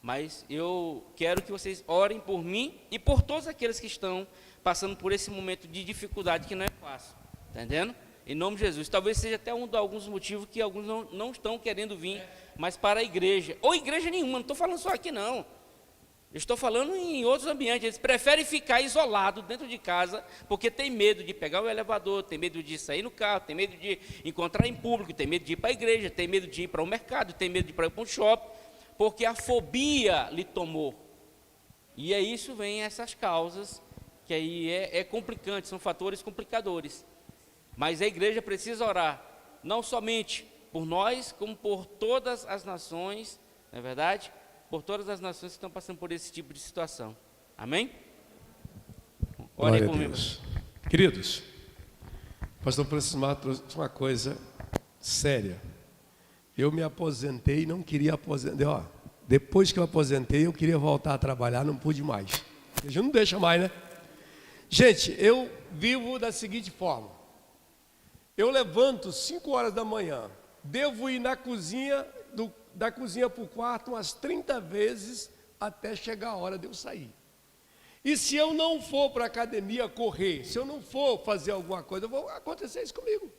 mas eu quero que vocês orem por mim e por todos aqueles que estão passando por esse momento de dificuldade que não é fácil, tá entendendo? Em nome de Jesus. Talvez seja até alguns motivos que alguns não estão querendo vir, mas para a igreja, ou igreja nenhuma, não estou falando só aqui não. Eu estou falando em outros ambientes. Eles preferem ficar isolados dentro de casa, porque tem medo de pegar o elevador, tem medo de sair no carro, tem medo de encontrar em público, tem medo de ir para a igreja, tem medo de ir para o mercado, tem medo de ir para um shopping, porque a fobia lhe tomou. E é isso, vem essas causas, que aí é complicante, são fatores complicadores. Mas a igreja precisa orar, não somente por nós, como por todas as nações, não é verdade? Por todas as nações que estão passando por esse tipo de situação. Amém? Orem comigo. Queridos, o pastor Francisco Matos trouxe uma coisa séria. Eu me aposentei e não queria aposentar. Depois que eu aposentei, eu queria voltar a trabalhar, não pude mais. A gente não deixa mais, né? Gente, eu vivo da seguinte forma. Eu levanto 5 horas da manhã, devo ir na cozinha, da cozinha para o quarto umas 30 vezes até chegar a hora de eu sair. E se eu não for para a academia correr, se eu não for fazer alguma coisa, vai acontecer isso comigo.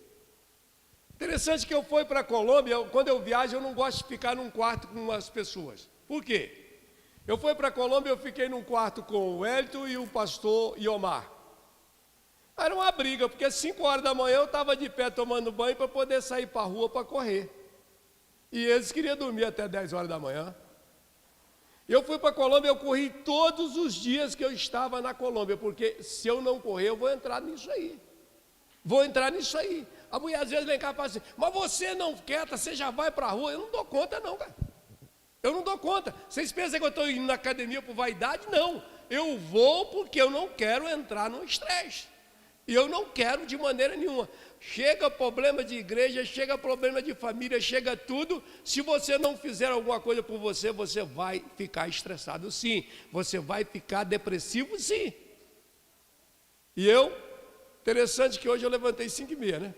Interessante que eu fui para a Colômbia, quando eu viajo eu não gosto de ficar num quarto com umas pessoas. Por quê? Eu fui para a Colômbia, eu fiquei num quarto com o Hélito e o pastor Iomar. Era uma briga, porque às 5 horas da manhã eu estava de pé tomando banho para poder sair para a rua para correr. E eles queriam dormir até 10 horas da manhã. Eu fui para a Colômbia, eu corri todos os dias que eu estava na Colômbia, porque se eu não correr, eu vou entrar nisso aí. Vou entrar nisso aí. A mulher às vezes vem cá e fala assim, mas você não quer, você já vai para a rua. Eu não dou conta não, cara. Eu não dou conta. Vocês pensam que eu estou indo na academia por vaidade? Não. Eu vou porque eu não quero entrar no estresse. E eu não quero de maneira nenhuma. Chega problema de igreja, chega problema de família, chega tudo. Se você não fizer alguma coisa por você, você vai ficar estressado sim. Você vai ficar depressivo sim. E interessante que hoje eu levantei 5h30, né?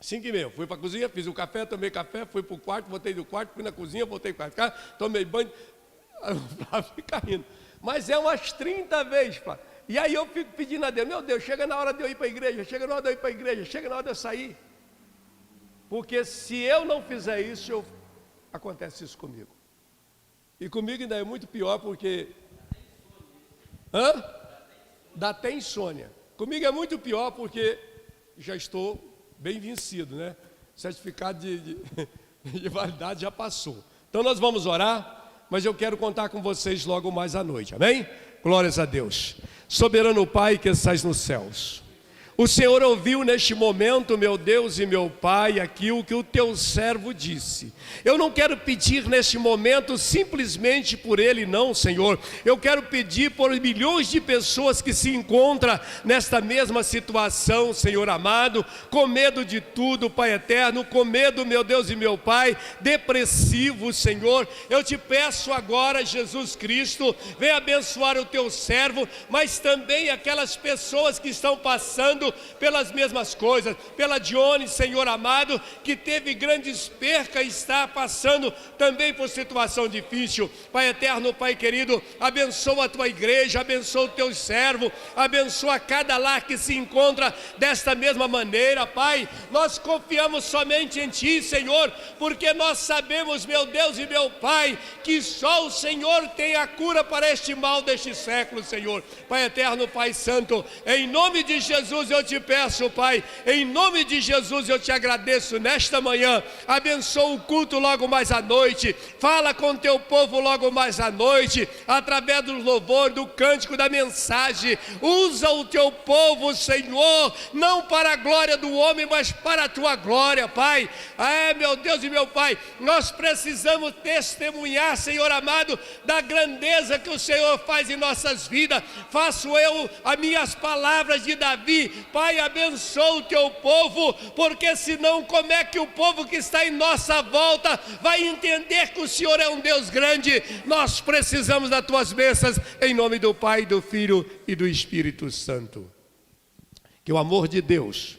5h30, fui para a cozinha, fiz o café, tomei café, fui para o quarto, voltei do quarto, fui na cozinha, voltei para cá, tomei banho. Fica rindo. Mas é umas 30 vezes, Flávio. E aí eu fico pedindo a Deus, meu Deus, chega na hora de eu ir para a igreja, chega na hora de eu ir para a igreja, chega na hora de eu sair. Porque se eu não fizer isso, acontece isso comigo. E comigo ainda é muito pior porque... Dá até insônia. Comigo é muito pior porque já estou bem vencido, né? O certificado de validade já passou. Então nós vamos orar, mas eu quero contar com vocês logo mais à noite, amém? Glórias a Deus. Soberano Pai que estás nos céus, o Senhor ouviu neste momento, meu Deus e meu Pai, aquilo que o teu servo disse. Eu não quero pedir neste momento simplesmente por ele não, Senhor. Eu quero pedir por milhões de pessoas que se encontram nesta mesma situação, Senhor amado, com medo de tudo, Pai eterno, com medo, meu Deus e meu Pai, depressivo, Senhor. Eu te peço agora, Jesus Cristo, vem abençoar o teu servo, mas também aquelas pessoas que estão passando pelas mesmas coisas, pela Dione, Senhor amado, que teve grandes percas e está passando também por situação difícil. Pai eterno, Pai querido, abençoa a tua igreja, abençoa o teu servo, abençoa cada lar que se encontra desta mesma maneira, Pai. Nós confiamos somente em Ti, Senhor, porque nós sabemos, meu Deus e meu Pai, que só o Senhor tem a cura para este mal deste século, Senhor. Pai eterno, Pai santo, em nome de Jesus eu te peço, Pai, em nome de Jesus eu te agradeço nesta manhã. Abençoa o culto logo mais à noite, fala com teu povo logo mais à noite, através do louvor, do cântico, da mensagem. Usa o teu povo, Senhor, não para a glória do homem, mas para a tua glória, Pai. Meu Deus e meu Pai, nós precisamos testemunhar, Senhor amado, da grandeza que o Senhor faz em nossas vidas. Faço eu as minhas palavras de Davi, Pai, abençoa o teu povo, porque senão como é que o povo que está em nossa volta vai entender que o Senhor é um Deus grande? Nós precisamos das tuas bênçãos, em nome do Pai, do Filho e do Espírito Santo. Que o amor de Deus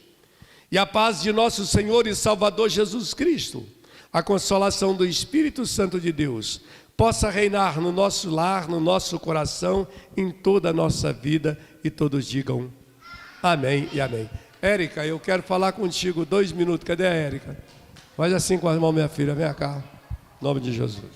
e a paz de nosso Senhor e Salvador Jesus Cristo, a consolação do Espírito Santo de Deus possa reinar no nosso lar, no nosso coração, em toda a nossa vida, e todos digam amém e amém. Érica, eu quero falar contigo 2 minutos. Cadê a Érica? Faz assim com as mãos, minha filha, vem cá. Em nome de Jesus.